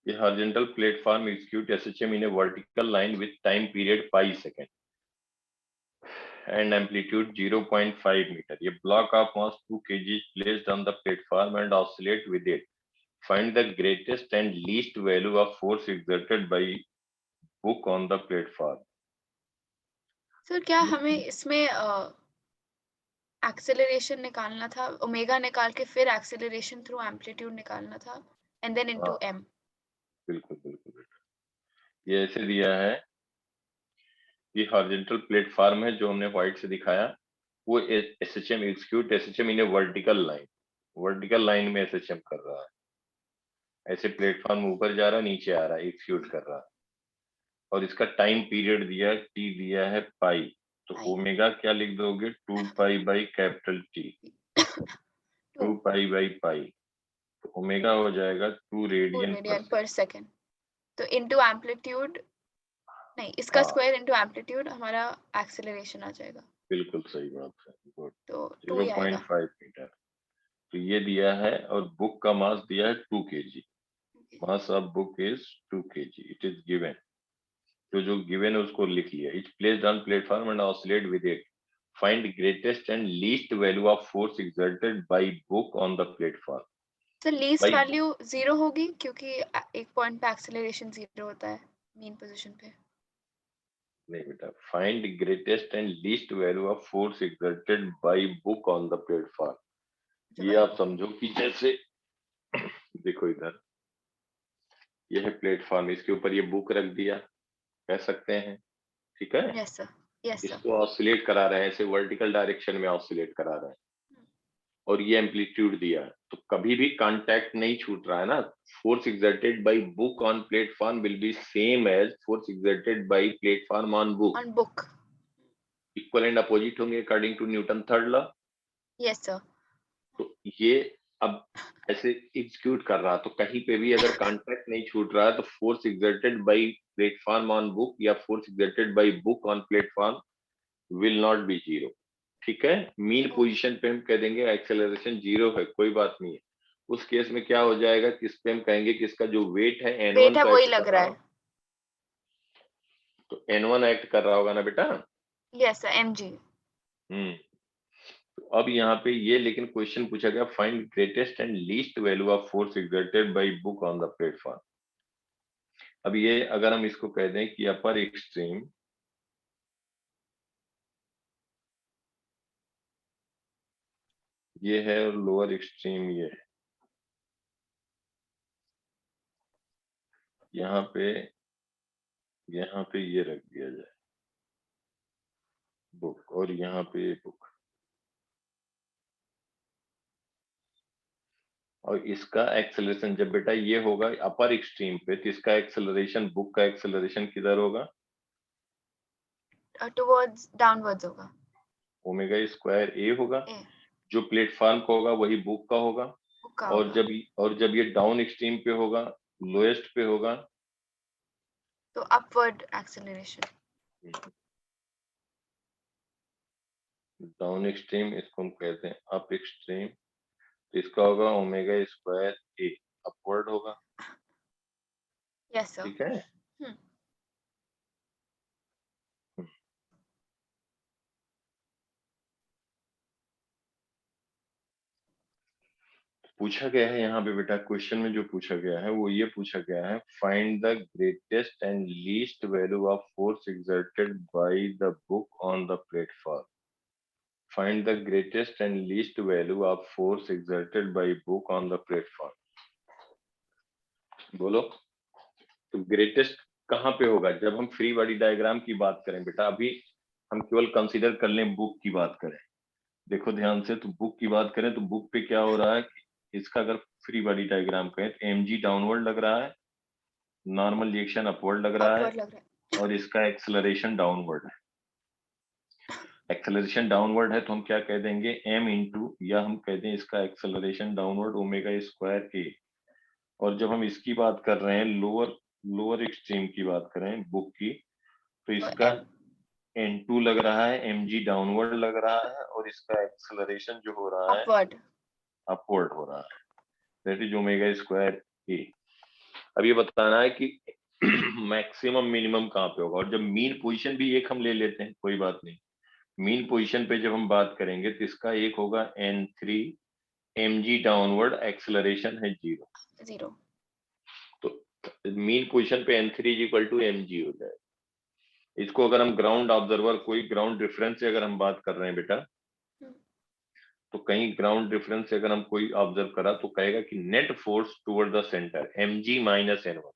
The horizontal platform execute SHM in a vertical line with time period pi second and amplitude 0.5 meter. A block of mass 2 kg is placed on the platform and oscillate with it. Find the greatest and least value of force exerted by book on the platform. Sir क्या हमें इसमें acceleration निकालना था, omega निकाल के फिर acceleration through amplitude निकालना था एंड देन इनटू m? बिल्कुल बिल्कुल बेटा, ये ऐसे दिया है कि हॉरिजॉन्टल प्लेटफॉर्म है जो हमने व्हाइट से दिखाया, वो एसएचएम एग्जीक्यूट एसएचएम इन ए वर्टिकल लाइन में एसएचएम कर रहा है। ऐसे प्लेटफॉर्म ऊपर जा रहा है, नीचे आ रहा है, एग्जीक्यूट कर रहा है, और इसका टाइम पीरियड दिया टी दिया है पाई, तो ओमेगा क्या लिख दोगे? 2 pi by capital T, 2 pi by pi, तो ओमेगा हो जाएगा 2 रेडियन पर सेकंड। तो इनटू एम्पलीट्यूड नहीं, इसका स्क्वायर इनटू एम्पलीट्यूड हमारा एक्सेलरेशन आ जाएगा। बिल्कुल सही बात है, गुड। तो 0.5 मीटर, तो ये दिया है, और बुक का मास दिया है 2 kg। Mass of book is 2 kg, it is given. तो जो गिवन है उसको लिख लिया। It placed on platform and oscillate with it. Find greatest and least value of force exerted by book on the platform. तो least value 0 होगी क्योंकि एक पॉइंट पे एक्सेलरेशन 0 होता है मीन पोजीशन पे। नहीं बेटा, find greatest and least value of force exerted by book on the platform. ये आप समझो कि जैसे देखो इधर, ये है प्लेटफॉर्म, इसके ऊपर ये बुक रख दिया, कह सकते हैं, ठीक है? Yes sir, yes sir. इसको ऑसिलेट करा रहे हैं, ऐसे वर्टिकल डायरेक्शन में ऑसिलेट करा रहे हैं, और ये एम्पलीट्यूड दिया है, तो कभी भी कांटेक्ट नहीं छूट रहा है ना। Force exerted by book on platform will be same as force exerted by platform on book. Equal and opposite होंगे according to Newton third law. Yes sir. तो ये अब ऐसे एग्जीक्यूट कर रहा, तो कहीं पे भी अगर कांटेक्ट नहीं छूट रहा है, तो force exerted by platform on book या force exerted by book on platform will not be 0, ठीक है, मीन पोजीशन पे हम कह देंगे एक्सेलरेशन 0 है, कोई बात नहीं है। उस केस में क्या हो जाएगा, किस पे हम कहेंगे कि इसका जो वेट है N1 वेट है का वही act लग कर रहा हो। है। तो N1 एक्ट कर रहा होगा ना बेटा। Yes sir, mg। तो अब यहाँ पे ये लेकिन क्वेश्चन पूछा गया, find greatest and least value of force exerted by book on the platform. अब ये अगर हम इसको कह दें कि अपर एक्सट्रीम ये है और लोअर एक्सट्रीम ये है, यहाँ पे ये रख दिया जाए बुक, और यहाँ पे बुक, और इसका एक्सेलरेशन जब बेटा ये होगा अपर एक्सट्रीम पे, तो इसका एक्सेलरेशन, बुक का एक्सेलरेशन किधर होगा, टुवर्ड्स डाउनवर्ड्स होगा, ओमेगा स्क्वायर ए होगा। ए जो प्लेटफॉर्म का होगा वही बुक का होगा। का और होगा। जब ये डाउन एक्सट्रीम पे होगा, लोएस्ट पे होगा, तो अपवर्ड एक्सेलरेशन। डाउन एक्सट्रीम इसको हम कहते हैं अप एक्सट्रीम, तो इसका होगा ओमेगा स्क्वायर ए, अपवर्ड होगा। Yes sir. ठीक है, पूछा गया है यहाँ पे बेटा, क्वेश्चन में जो पूछा गया है वो ये पूछा गया है, find the greatest and least value of force exerted by the book on the platform. Find the greatest and least value of force exerted by book on the platform. बोलो, तो ग्रेटेस्ट कहाँ पे होगा जब हम फ्री बॉडी डायग्राम की बात करें बेटा। अभी हम केवल कंसीडर कर लें बुक की बात करें, देखो ध्यान से, तो बुक की बात करें तो बुक पे क्या हो रहा है, इसका अगर फ्री बॉडी डायग्राम कहें तो mg डाउनवर्ड लग रहा है, नॉर्मल रिएक्शन अपवर्ड लग रहा है, अपवर्ड लग रहा है। और इसका एक्सेलरेशन डाउनवर्ड है। एक्सेलरेशन डाउनवर्ड है तो हम क्या कह देंगे, m इंटू, या हम कह दें इसका एक्सेलरेशन डाउनवर्ड ओमेगा स्क्वायर ए। और जब हम इसकी बात कर रहे हैं, लोअर एक्सट्रीम की बात करें बुक की, तो इसका n2 लग रहा है, mg डाउनवर्ड लग रहा है, और इसका एक्सेलरेशन जो हो रहा है अपवर्ड हो रहा है, that is omega square A. अब ये बताना है कि मैक्सिमम मिनिमम कहाँ पे होगा, और जब मीन पोजीशन भी एक हम ले लेते हैं, कोई बात नहीं, मीन पोजीशन पे जब हम बात करेंगे तो इसका एक होगा n3, mg डाउनवर्ड, एक्सेलरेशन है 0। तो मीन पोजीशन पे n3 is equal to mg हो जाएगा। इसको अगर हम ग्राउंड ऑब्जर्वर, कोई ग्राउंड डिफरेंस से अगर हम बात कर रहे हैं बेटा, तो कहीं ग्राउंड डिफरेंस से अगर हम कोई ऑब्जर्व करा तो कहेगा कि net force toward the centre mg minus n1।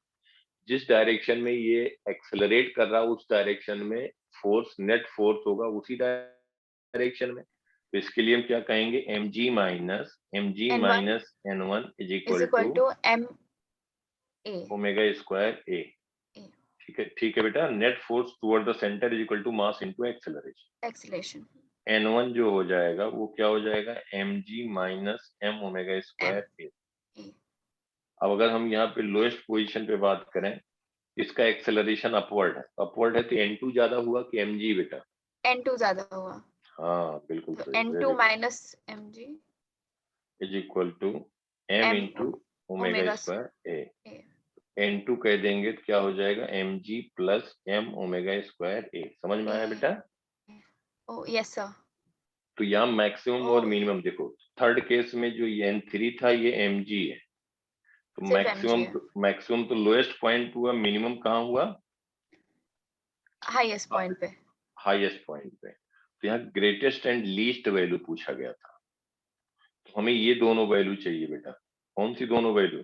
जिस डायरेक्शन में ये एक्सेलरेट कर रहा है उस डायरेक्शन में फोर्स, नेट फोर्स होगा उसी डायरेक्शन में। तो इसके लिए हम क्या कहेंगे, mg minus n1 is equal to m a omega square A. ठीक है बेटा, net force toward the centre is equal to mass into acceleration. n1 जो हो जाएगा वो क्या हो जाएगा, mg minus m omega square A. अब अगर हम यहाँ पे लोएस्ट पोजीशन पे बात करें, इसका एक्सेलरेशन अपवर्ड है, अपवर्ड है तो n2 ज्यादा हुआ कि mg बेटा, n2 ज्यादा हुआ। हाँ बिल्कुल तो सही, n2 minus mg is equal to m into omega square A. n2 कह देंगे तो क्या हो जाएगा, mg plus m omega square A. समझ में आया बेटा? Oh yes sir. तो यहाँ मैक्सिमम और मिनिमम देखो, थर्ड केस में जो ये n3 था ये mg है, तो मैक्सिमम तो लोएस्ट पॉइंट हुआ, मिनिमम कहाँ हुआ, हाईएस्ट पॉइंट पे। हाईएस्ट पॉइंट पे। तो यहाँ ग्रेटेस्ट एंड लीस्ट वैल्यू पूछा गया था, तो हमें ये दोनों वैल्यू चाहिए बेटा। कौन सी दोनों वैल्यू,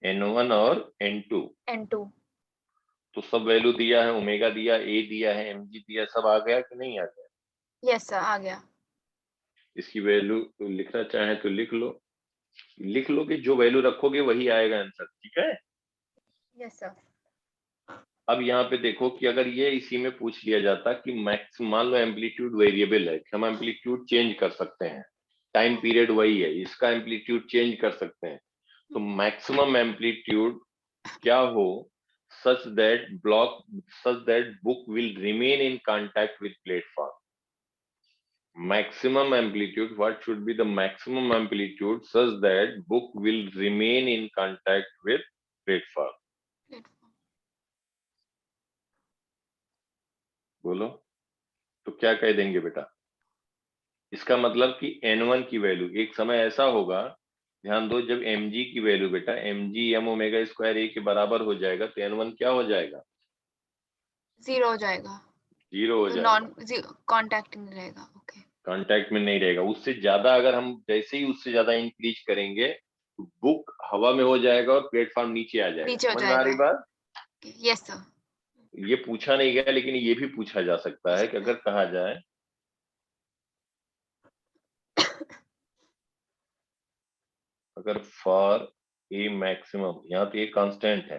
n1 और n2। तो सब वैल्यू दिया है, ओमेगा दिया, ए दिया है, mg दिया, सब आ गया कि नहीं आ गया? यस सर, आ गया। इसकी वैल्यू तो लिखना चाहे तो लिख लो कि जो वैल्यू रखोगे वही आएगा आंसर। ठीक है, यस सर। अब यहाँ पे देखो कि अगर ये इसी में पूछ लिया जाता कि मैक्सिमम, मान लो एम्पलीट्यूड वेरिएबल है, हम एम्पलीट्यूड चेंज कर सकते हैं, टाइम पीरियड वही है, इसका एम्पलीट्यूड चेंज कर सकते हैं, तो मैक्सिमम एम्पलीट्यूड क्या हो, such that book will remain in contact with platform। maximum amplitude, what should be the maximum amplitude such that book will remain in contact with platform? बोलो तो क्या कह देंगे बेटा? इसका मतलब कि n1 की वैल्यू एक समय ऐसा होगा, ध्यान दो, जब mg की वैल्यू बेटा mg m omega square a के बराबर हो जाएगा तो n1 क्या हो जाएगा? 0 हो जाएगा, 0 हो तो जाएगा, नॉन कॉन्टैक्टिंग रहेगा। ओके, कांटेक्ट में नहीं रहेगा। उससे ज्यादा अगर हम जैसे ही उससे ज्यादा इंक्रीज करेंगे तो बुक हवा में हो जाएगा और प्लेटफॉर्म नीचे आ जाएगा। नीचे हो समझ में आ रही जाएगा। बात? Yes sir. ये पूछा नहीं गया लेकिन ये भी पूछा जा सकता है कि अगर कहा जाए अगर फॉर ए मैक्सिमम, यहाँ तो ये कांस्टेंट है,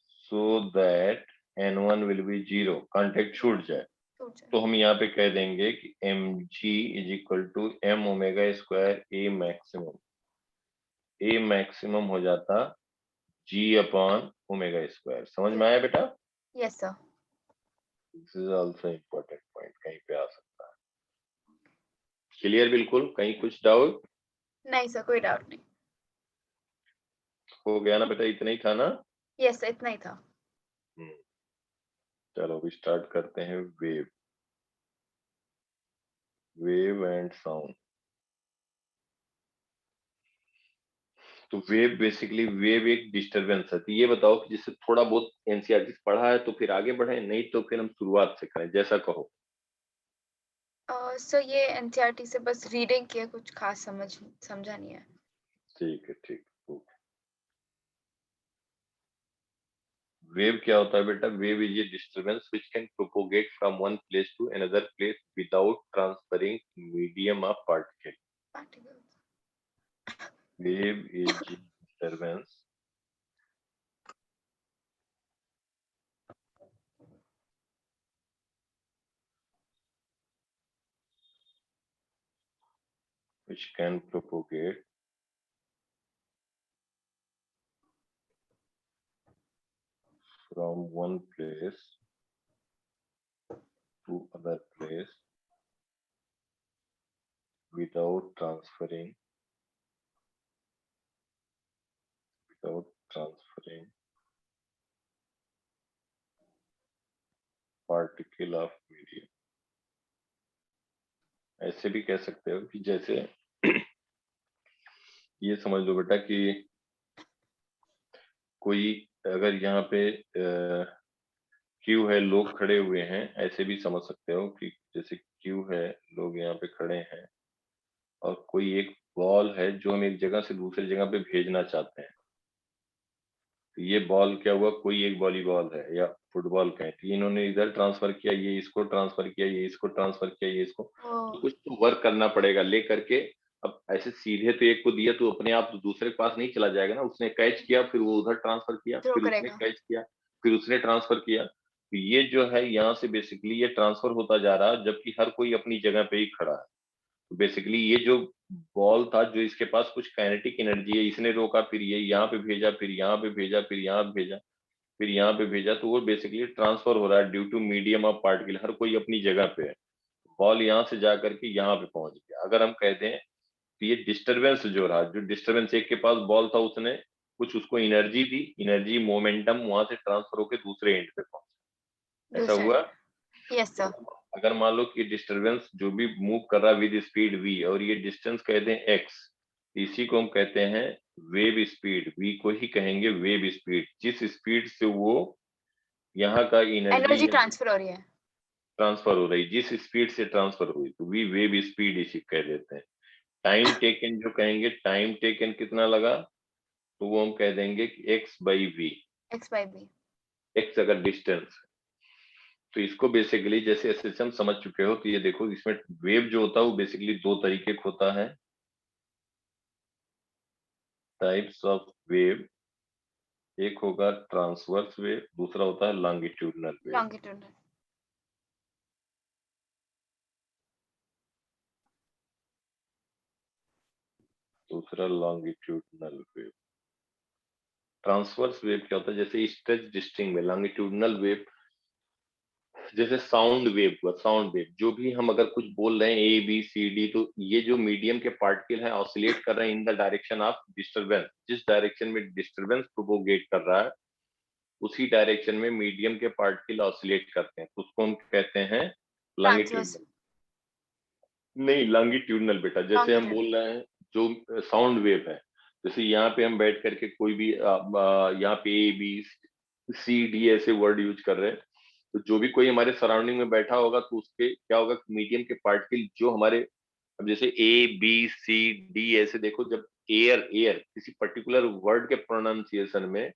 so that n1 will be 0, contact छूट जाए, तो हम यहाँ पे कह देंगे कि mg is equal to m omega square a maximum. A maximum हो जाता g अपॉन ओमेगा स्क्वायर। समझ में आया बेटा? Yes sir. This is also important point, कहीं पे आ सकता है। क्लियर बिल्कुल? कहीं कुछ डाउट? नहीं सर, कोई डाउट नहीं। हो गया ना बेटा? इतना ही था ना? यस सर, इतना ही था। चलो अभी स्टार्ट करते हैं वेव, वेव एंड साउंड। तो वेव बेसिकली वेव एक डिस्टरबेंस है। तो ये बताओ कि जिससे थोड़ा बहुत एनसीईआरटी पढ़ा है तो फिर आगे बढ़े, नहीं तो फिर हम शुरुआत से करें, जैसा कहो। सो ये एनसीईआरटी से बस रीडिंग किया, कुछ खास समझा नहीं है। ठीक है, ठीक। वेव क्या होता है बेटा? Wave is a disturbance which can propagate from one place to another place without transferring medium of particle. Wave is disturbance which can propagate from one place to other place without transferring particle of medium। ऐसे भी कह सकते हो कि जैसे ये समझ लो बेटा कि कोई अगर यहाँ पे क्यू है, लोग खड़े हुए हैं, ऐसे भी समझ सकते हो कि जैसे क्यू है, लोग यहाँ पे खड़े हैं और कोई एक बॉल है जो हम एक जगह से दूसरी जगह पे भेजना चाहते हैं। तो ये बॉल क्या हुआ, कोई एक वॉलीबॉल है या फुटबॉल का है, तो इन्होंने इधर ट्रांसफर किया, ये इसको ट्रांसफर किया, ये इसको ट्रांसफर किया, ये इसको, तो कुछ तो वर्क करना पड़ेगा ले करके। अब ऐसे सीधे तो एक को दिया तो अपने आप तो दूसरे के पास नहीं चला जाएगा ना, उसने कैच किया, फिर वो उधर ट्रांसफर किया, थ्रो फिर उसने करेगा। कैच किया, फिर उसने ट्रांसफर किया। तो ये जो है यहाँ से बेसिकली ये ट्रांसफर होता जा रहा है, जबकि हर कोई अपनी जगह पे ही खड़ा है। तो बेसिकली ये जो बॉल था, जो इसके पास कुछ काइनेटिक एनर्जी है, इसने रोका, फिर ये यहाँ पे भेजा, फिर यहाँ पे भेजा, फिर यहाँ पे भेजा, फिर यहाँ पे भेजा, तो वो बेसिकली ट्रांसफर हो रहा है due to medium of particle. हर कोई अपनी जगह पे है, बॉल यहाँ से जा करके यहाँ पे पहुंच गया। अगर हम कहते हैं तो ये डिस्टरबेंस जो रहा, जो डिस्टरबेंस एक के पास बॉल था, उसने कुछ उसको एनर्जी दी, एनर्जी मोमेंटम वहां से ट्रांसफर होकर दूसरे एंड पे पहुंचा। ऐसा हुआ? Yes sir. अगर मान लो कि डिस्टरबेंस जो भी मूव कर रहा है विद स्पीड v और ये डिस्टेंस कहते हैं x, इसी को हम कहते हैं वेव स्पीड। v को ही कहेंगे वेव स्पीड, जिस स्पीड से वो यहाँ का एनर्जी एनर्जी ट्रांसफर हो रही है, ट्रांसफर हो रही, जिस स्पीड से ट्रांसफर हुई, तो वी वेव स्पीड इसी कह देते हैं। टाइम टेकन जो कहेंगे, टाइम टेकन कितना लगा, तो वो हम कह देंगे कि x by v. X by b. x अगर डिस्टेंस, तो इसको बेसिकली जैसे ऐसे हम समझ चुके हो, तो ये देखो इसमें वेव जो होता है वो बेसिकली दो तरीके का होता है, टाइप्स ऑफ वेव। एक होगा ट्रांसवर्स वेव, दूसरा होता है लॉन्गिट्यूडनल वेव। लॉन्गिट्यूडनल। दूसरा लॉन्गिट्यूडनल वेव। ट्रांसवर्स वेव क्या होता है, जैसे स्ट्रेच डिस्टिंग में लॉन्गिट्यूडनल वेव जैसे साउंड वेव हुआ, साउंड वेव जो भी हम अगर कुछ बोल रहे हैं ए बी सी डी, तो ये जो मीडियम के पार्टिकल है ऑसिलेट कर रहे हैं in the direction of disturbance. जिस डायरेक्शन में डिस्टरबेंस प्रोपोगेट कर रहा है उसी डायरेक्शन में मीडियम के पार्टिकल ऑसिलेट करते हैं, तो उसको हम कहते हैं लॉन्गिट्यूडनल। नहीं, लॉन्गिट्यूडनल बेटा। जैसे हम बोल रहे हैं जो साउंड वेव है, जैसे यहाँ पे हम बैठ करके कोई भी यहाँ पे ए बी सी डी ऐसे वर्ड यूज कर रहे हैं, तो जो भी कोई हमारे सराउंडिंग में बैठा होगा तो उसके क्या होगा, मीडियम के पार्टिकल जो हमारे, अब जैसे ए बी सी डी ऐसे देखो, जब एयर एयर किसी पर्टिकुलर वर्ड के प्रोनाउंसिएशन में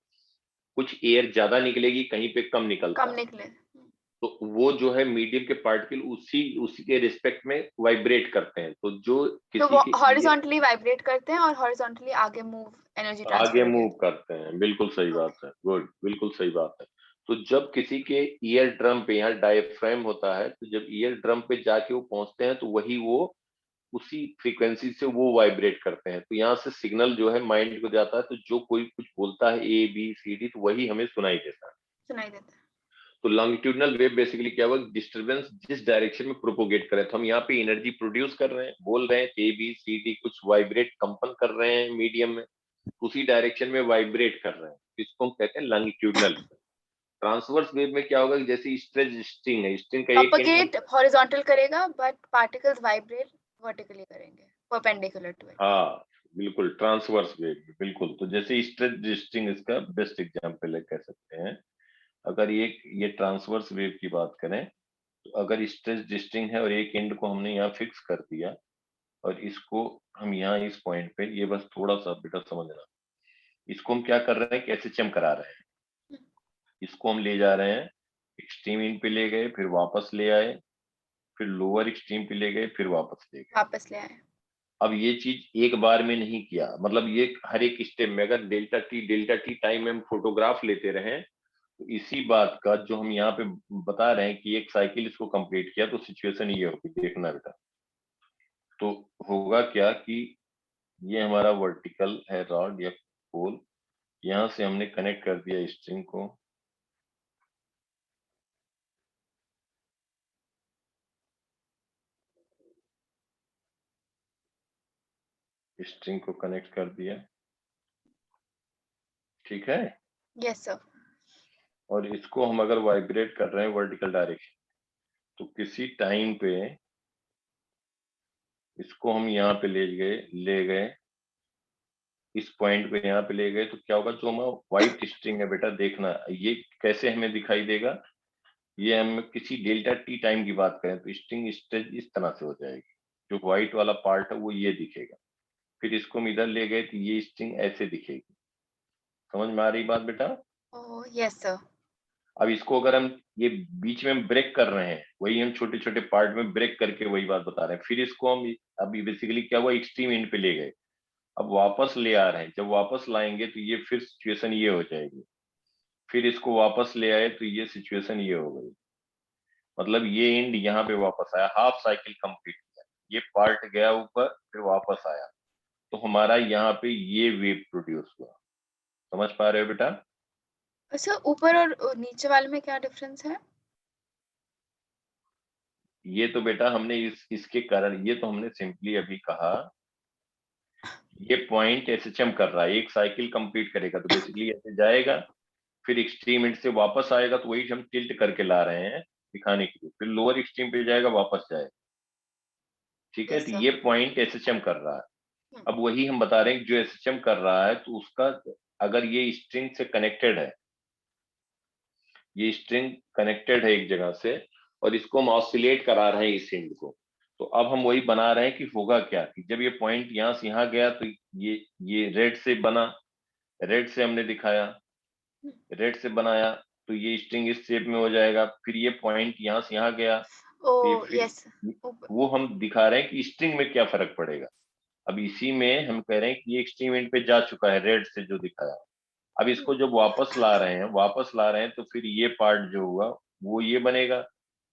कुछ एयर ज्यादा निकलेगी, कहीं पे कम निकलता कम है, निकले, तो वो जो है मीडियम के पार्टिकल उसी के रिस्पेक्ट में वाइब्रेट करते हैं। तो जो तो किसी वो के हॉरिजॉन्टली वाइब्रेट करते हैं और हॉरिजॉन्टली आगे मूव, एनर्जी आगे ट्रांसफर मूव करते हैं, बिल्कुल सही बात है, गुड, बिल्कुल सही बात है। तो जब किसी के ईयर ड्रम पे, यहाँ डायफ्राम होता है, तो जब ईयर ड्रम पे जाके वो पहुंचते हैं तो वही वो उसी फ्रीक्वेंसी से वो वाइब्रेट करते हैं, तो यहाँ से सिग्नल जो है माइंड को जाता है, तो जो कोई कुछ बोलता है ए बी सी डी तो वही हमें सुनाई देता है। सुनाई देता है। तो लॉन्गिट्यूडनल वेव बेसिकली क्या हुआ, डिस्टरबेंस जिस डायरेक्शन में प्रोपोगेट करे, तो हम यहाँ पे एनर्जी प्रोड्यूस कर रहे हैं, बोल रहे हैं ए बी सी डी, कुछ वाइब्रेट कंपन कर रहे हैं मीडियम में, उसी डायरेक्शन में वाइब्रेट कर रहे हैं, इसको हम कहते हैं लॉन्गिट्यूडनल। ट्रांसवर्स वेव में क्या होगा, जैसे स्ट्रेच स्ट्रिंग है, स्ट्रिंग का एक प्रोपगेट हॉरिजॉन्टल करेगा बट पार्टिकल्स वाइब्रेट वर्टिकली करेंगे, परपेंडिकुलर टू इट। हाँ बिल्कुल, ट्रांसवर्स वेव, बिल्कुल। तो जैसे स्ट्रेच स्ट्रिंग इसका बेस्ट एग्जांपल है, कह सकते हैं। अगर ये ट्रांसवर्स वेव की बात करें, तो अगर स्ट्रेच स्ट्रिंग है और एक एंड को हमने यहाँ फिक्स कर दिया और इसको हम यहाँ इस पॉइंट पे, ये बस थोड़ा सा बेटा समझना, इसको हम क्या कर रहे हैं कि एसएचएम करा रहे हैं, इसको हम ले जा रहे हैं, एक्सट्रीम इन पे ले गए, फिर वापस ले आए, फिर लोअर एक्सट्रीम पे ले गए, फिर वापस ले गए। वापस ले आए। अब ये चीज एक बार में नहीं किया, मतलब ये हर एक स्टेप में, अगर डेल्टा टी टाइम में हम फोटोग्राफ लेते रहे, तो इसी बात का जो हम यहाँ पे बता रहे हैं कि एक साइकिल इसको कंप्लीट किया, तो सिचुएशन ये होगी, देखना बेटा। तो होगा क्या कि ये हमारा वर्टिकल है रॉड या पोल, यहाँ से हमने कनेक्ट कर दिया स्ट्रिंग को, स्ट्रिंग को कनेक्ट कर दिया, ठीक है। Yes sir. और इसको हम अगर वाइब्रेट कर रहे हैं वर्टिकल डायरेक्शन, तो किसी टाइम पे इसको हम यहाँ पे ले गए इस पॉइंट पे, यहाँ पे ले गए, तो क्या होगा, जो हमारा व्हाइट स्ट्रिंग है बेटा, देखना ये कैसे हमें दिखाई देगा। ये हम किसी डेल्टा टी टाइम की बात करें तो स्ट्रिंग स्ट्रेच इस तरह से हो जाएगी, जो व्हाइट वाला पार्ट है वो ये दिखेगा। फिर इसको हम इधर ले गए तो ये स्ट्रिंग ऐसे दिखेगी। समझ में आ रही बात बेटा? Oh yes sir. अब इसको अगर हम ये बीच में ब्रेक कर रहे हैं, वही हम छोटे छोटे पार्ट में ब्रेक करके वही बात बता रहे हैं। फिर इसको हम अभी बेसिकली क्या हुआ, एक्सट्रीम एंड पे ले गए, अब वापस ले आ रहे हैं, जब वापस लाएंगे तो ये फिर सिचुएशन ये हो जाएगी। फिर इसको वापस ले आए तो ये सिचुएशन ये हो गई, मतलब ये एंड यहाँ पे वापस आया, हाफ साइकिल कंप्लीट किया, ये पार्ट गया ऊपर फिर वापस आया, तो हमारा यहाँ पे ये वेव प्रोड्यूस हुआ। समझ पा रहे हो बेटा? अच्छा, ऊपर और नीचे वाले में क्या डिफरेंस है? ये तो बेटा हमने इसके कारण, ये तो हमने सिंपली अभी कहा, ये पॉइंट एसएचएम कर रहा है, एक साइकिल कंप्लीट करेगा तो बेसिकली ऐसे जाएगा, फिर एक्सट्रीम एंड से वापस आएगा, तो वही हम टिल्ट करके ला रहे हैं दिखाने के लिए, फिर लोअर एक्सट्रीम पे जाएगा वापस जाएगा, ठीक है। Yes, तो sir. ये पॉइंट एसएचएम कर रहा है। अब वही हम बता रहे हैं जो एसएचएम कर रहा है, तो उसका अगर ये स्ट्रिंग से कनेक्टेड है, ये स्ट्रिंग कनेक्टेड है एक जगह से, और इसको हम ऑसिलेट करा रहे हैं इस एंड को, तो अब हम वही बना रहे हैं कि होगा क्या कि जब ये पॉइंट यहाँ से यहाँ गया तो ये रेड से बना, रेड से हमने दिखाया, रेड से बनाया, तो ये स्ट्रिंग इस शेप में हो जाएगा। फिर ये पॉइंट यहाँ से यहाँ गया, तो ये Oh, फिर yes. वो हम दिखा रहे हैं कि स्ट्रिंग में क्या फर्क पड़ेगा। अब इसी में हम कह रहे हैं कि ये एक्सट्रीम एंड पे जा चुका है रेड से जो दिखाया, अब इसको जब वापस ला रहे हैं तो फिर ये पार्ट जो हुआ वो ये बनेगा,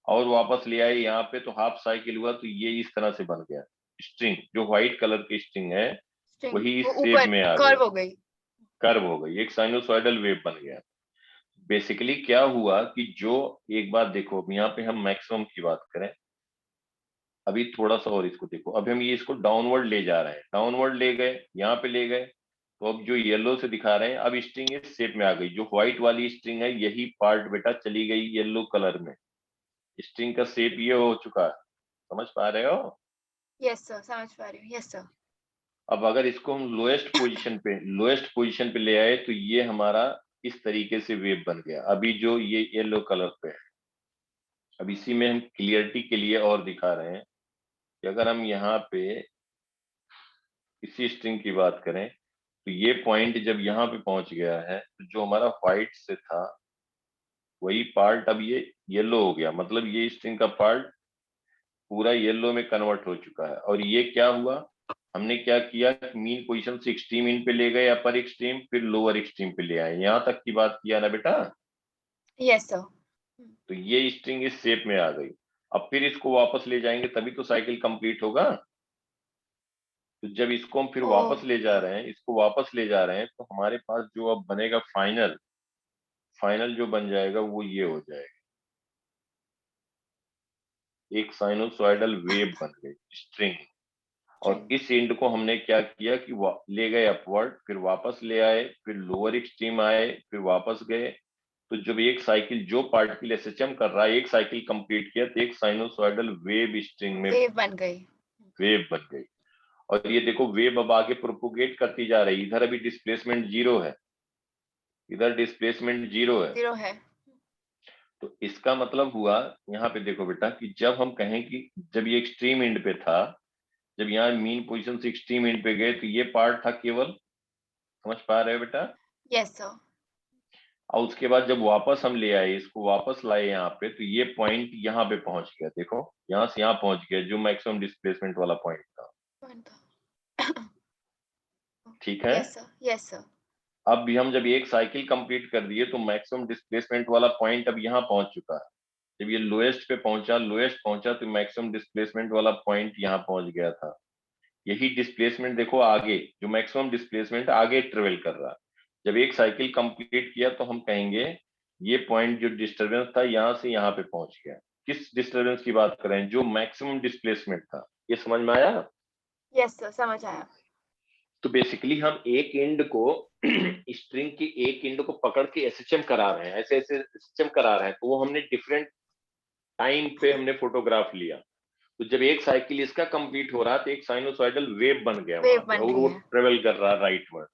और वापस ले आए यहाँ पे तो हाफ साइकिल हुआ, तो ये इस तरह से बन गया स्ट्रिंग, जो व्हाइट कलर की स्ट्रिंग है String. वही इस वो शेप ऊपर में आ कर्व गया, हो गई। कर्व हो गई, एक साइनोसॉइडल वेव बन गया। बेसिकली क्या हुआ कि जो एक बात देखो, अब यहाँ पे हम मैक्सिमम की बात करें, अभी थोड़ा सा और इसको देखो, अभी हम ये इसको डाउनवर्ड ले जा रहे हैं, डाउनवर्ड ले गए, यहाँ पे ले गए, तो अब जो येलो से दिखा रहे हैं, अब स्ट्रिंग इस शेप में आ गई, जो व्हाइट वाली स्ट्रिंग है यही पार्ट बेटा चली गई येलो कलर में, स्ट्रिंग का शेप ये हो चुका है, समझ पा रहे हो? यस सर, समझ पा रही हूँ। Yes sir. अब अगर इसको हम लोएस्ट पोजीशन पे ले आए तो ये हमारा इस तरीके से वेव बन गया, अभी जो ये येलो कलर पे है। अब इसी में हम क्लियरिटी के लिए और दिखा रहे हैं कि अगर हम यहाँ पे इसी स्ट्रिंग की बात करें तो ये पॉइंट जब यहाँ पे पहुंच गया है तो जो हमारा व्हाइट से था वही पार्ट अब ये येलो हो गया, मतलब ये स्ट्रिंग का पार्ट पूरा येलो में कन्वर्ट हो चुका है। और ये क्या हुआ, हमने क्या किया, मीन पोजीशन से एक्सट्रीम इन पे ले गए, अपर एक्सट्रीम, फिर लोअर एक्सट्रीम पे ले आए, यहाँ तक की बात किया ना बेटा। Yes sir. तो ये स्ट्रिंग इस शेप में आ गई, अब फिर इसको वापस ले जाएंगे तभी तो साइकिल कंप्लीट होगा। तो जब इसको हम फिर वापस ले जा रहे हैं, इसको वापस ले जा रहे हैं, तो हमारे पास जो अब बनेगा फाइनल जो बन जाएगा वो ये हो जाएगा, एक साइनोसॉइडल वेव बन गई स्ट्रिंग। और इस एंड को हमने क्या किया कि ले गए अपवर्ड, फिर वापस ले आए, फिर लोअर एक्सट्रीम आए, फिर वापस गए। तो जब एक साइकिल जो पार्टिकल एसएचएम कर रहा है एक साइकिल कंप्लीट किया तो एक साइनोसॉइडल वेव स्ट्रिंग में वेव बन गई। वेव बन गई। और ये देखो वेव अब आगे प्रोपोगेट करती जा रही है, इधर अभी डिस्प्लेसमेंट जीरो है, इधर डिस्प्लेसमेंट जीरो है। जीरो है। तो इसका मतलब हुआ, यहाँ पे देखो बेटा, कि जब हम कहें कि जब ये एक्सट्रीम एंड पे था, जब यहाँ मीन पोजीशन से एक्सट्रीम एंड पे गए तो ये पार्ट था केवल, समझ पा रहे हो बेटा? Yes sir. और उसके बाद जब वापस हम ले आए, इसको वापस लाए यहाँ पे, तो ये पॉइंट यहाँ पे पहुंच गया, देखो यहाँ से यहाँ पहुंच गया, जो मैक्सिमम डिस्प्लेसमेंट वाला पॉइंट था। ठीक है। Yes sir. Yes sir. अब भी हम जब एक साइकिल कंप्लीट कर दिए तो मैक्सिमम डिस्प्लेसमेंट वाला पॉइंट अब यहाँ पहुंच चुका है। जब ये लोएस्ट पे पहुंचा, लोएस्ट पहुंचा तो मैक्सिमम डिस्प्लेसमेंट वाला पॉइंट यहाँ पहुंच गया था। यही डिस्प्लेसमेंट देखो आगे, जो मैक्सिमम डिस्प्लेसमेंट आगे ट्रेवल कर रहा है। जब एक साइकिल कंप्लीट किया तो हम कहेंगे ये पॉइंट जो डिस्टरबेंस था यहाँ से यहाँ पे पहुंच गया। किस डिस्टरबेंस की बात कर रहे हैं? जो मैक्सिमम डिस्प्लेसमेंट था। ये समझ में आया? यस सर, समझ आया। तो बेसिकली हम एक एंड को स्ट्रिंग की एक एंड को पकड़ के एसएचएम करा रहे हैं, ऐसे ऐसे एसएचएम करा रहे हैं, तो वो हमने डिफरेंट टाइम पे हमने फोटोग्राफ लिया। तो जब एक साइकिल इसका कंप्लीट हो रहा तो एक साइनोसॉइडल वेव बन गया वेव वहां पे, बन और रही वो है। ट्रेवल कर रहा राइटवर्ड।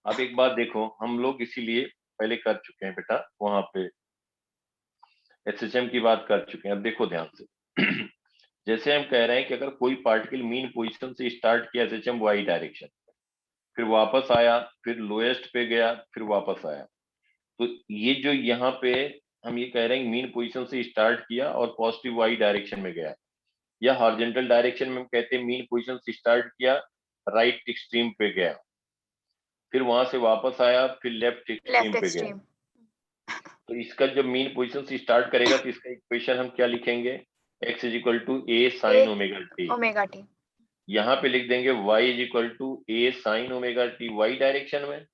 अब एक बात देखो, हम लोग इसीलिए पहले कर चुके हैं बेटा, वहां पे एसएचएम की बात कर चुके हैं। अब देखो ध्यान से जैसे हम कह रहे हैं कि अगर कोई पार्टिकल मीन पोजीशन से स्टार्ट किया एसएचएम वाई डायरेक्शन, फिर वापस आया, फिर लोएस्ट पे गया, फिर वापस आया, तो ये जो यहाँ पे हम ये कह रहे हैं मीन पोजीशन से स्टार्ट किया और पॉजिटिव वाई डायरेक्शन में गया, या हॉरिजॉन्टल डायरेक्शन में हम कहते हैं मीन पोजीशन से स्टार्ट किया, राइट एक्सट्रीम पे गया, फिर वहां से वापस आया, फिर लेफ्ट एक्सट्रीम लेफ्ट पे गया। एक्सट्रीम। तो इसका जब मीन पोजीशन से स्टार्ट करेगा तो इसका इक्वेशन हम क्या लिखेंगे? x is equal to a sine omega t. Omega t. यहाँ पे लिख देंगे y is equal to a sine omega t y direction में,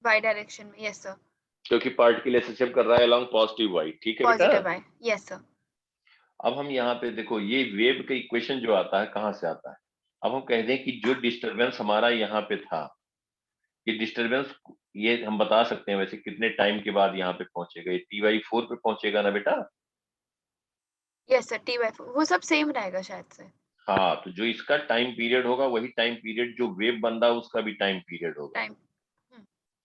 वाई डायरेक्शन में। Yes sir. क्योंकि पार्टिकल एसएचएम कर रहा है अलोंग पॉजिटिव वाई। ठीक है बेटा? Positive y. Yes sir. अब हम यहाँ पे देखो ये वेव का इक्वेशन जो आता है कहाँ से आता है। अब हम कह दें कि जो डिस्टरबेंस हमारा यहाँ पे था, ये डिस्टरबेंस ये हम बता सकते हैं वैसे कितने टाइम के बाद यहाँ पे पहुंचेगा, ये T/4 पे पहुंचेगा ना बेटा? यस सर, टी बाई 4 वो सब सेम रहेगा शायद से। हाँ, तो जो इसका टाइम पीरियड होगा वही टाइम पीरियड जो वेव बन रहा है उसका भी टाइम पीरियड होगा। टाइम।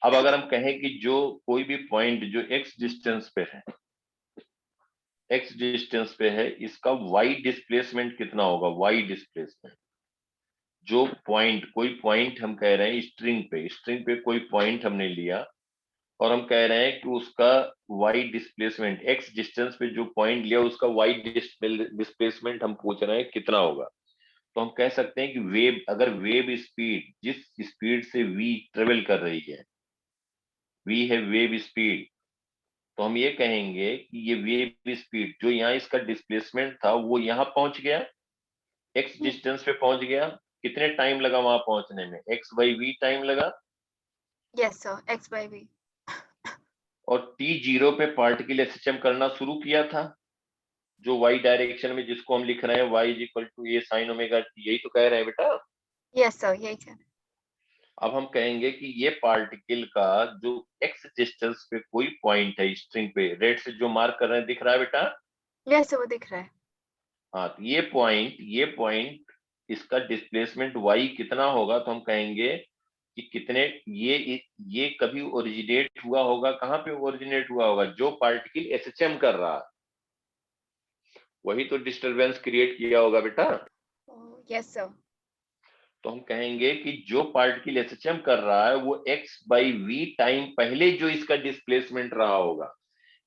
अब अगर हम कहें कि जो कोई भी पॉइंट जो x डिस्टेंस पे है, x डिस्टेंस पे है, इसका y डिस्प्लेसमेंट कितना होगा? y डिस्प्लेसमेंट, जो पॉइंट, कोई पॉइंट हम कह रहे हैं स्ट्रिंग पे कोई पॉइंट हमने लिया और हम कह रहे हैं कि उसका y डिस्प्लेसमेंट, x डिस्टेंस पे जो पॉइंट लिया उसका y डिस्प्लेसमेंट हम पूछ रहे हैं कितना होगा। तो हम कह सकते हैं कि वेव, अगर वेव स्पीड जिस स्पीड से v ट्रेवल कर रही है, v है वेव स्पीड, तो हम ये कहेंगे कि ये वेव स्पीड जो यहाँ इसका डिस्प्लेसमेंट था वो यहाँ पहुंच गया, x डिस्टेंस पे पहुंच गया, कितने टाइम लगा वहां पहुंचने में? x/v टाइम लगा। Yes sir, x by v. और t0 पे पार्टिकल एसएचएम करना शुरू किया था, जो y डायरेक्शन में जिसको हम लिख रहे हैं y is equal to a sin omega t, यही तो कह रहे हैं बेटा। यस सर, यही कह रहे अब हम कहेंगे कि ये पार्टिकल का जो x डिस्टेंस पे कोई पॉइंट है स्ट्रिंग पे, रेड से जो मार्क कर रहे हैं दिख रहा है बेटा। हैं। यस सर, वो दिख रहा है। हाँ, तो ये पॉइंट इसका डिस्प्लेसमेंट y कितना होगा, तो हम कहेंगे कि कितने, ये कभी ओरिजिनेट हुआ होगा, कहाँ पे ओरिजिनेट हुआ होगा, जो पार्टिकल एसएचएम कर रहा है वही तो डिस्टरबेंस क्रिएट किया होगा बेटा। Yes sir. तो हम कहेंगे कि जो पार्टिकल एसएचएम कर रहा है वो x/v टाइम पहले जो इसका डिस्प्लेसमेंट रहा होगा,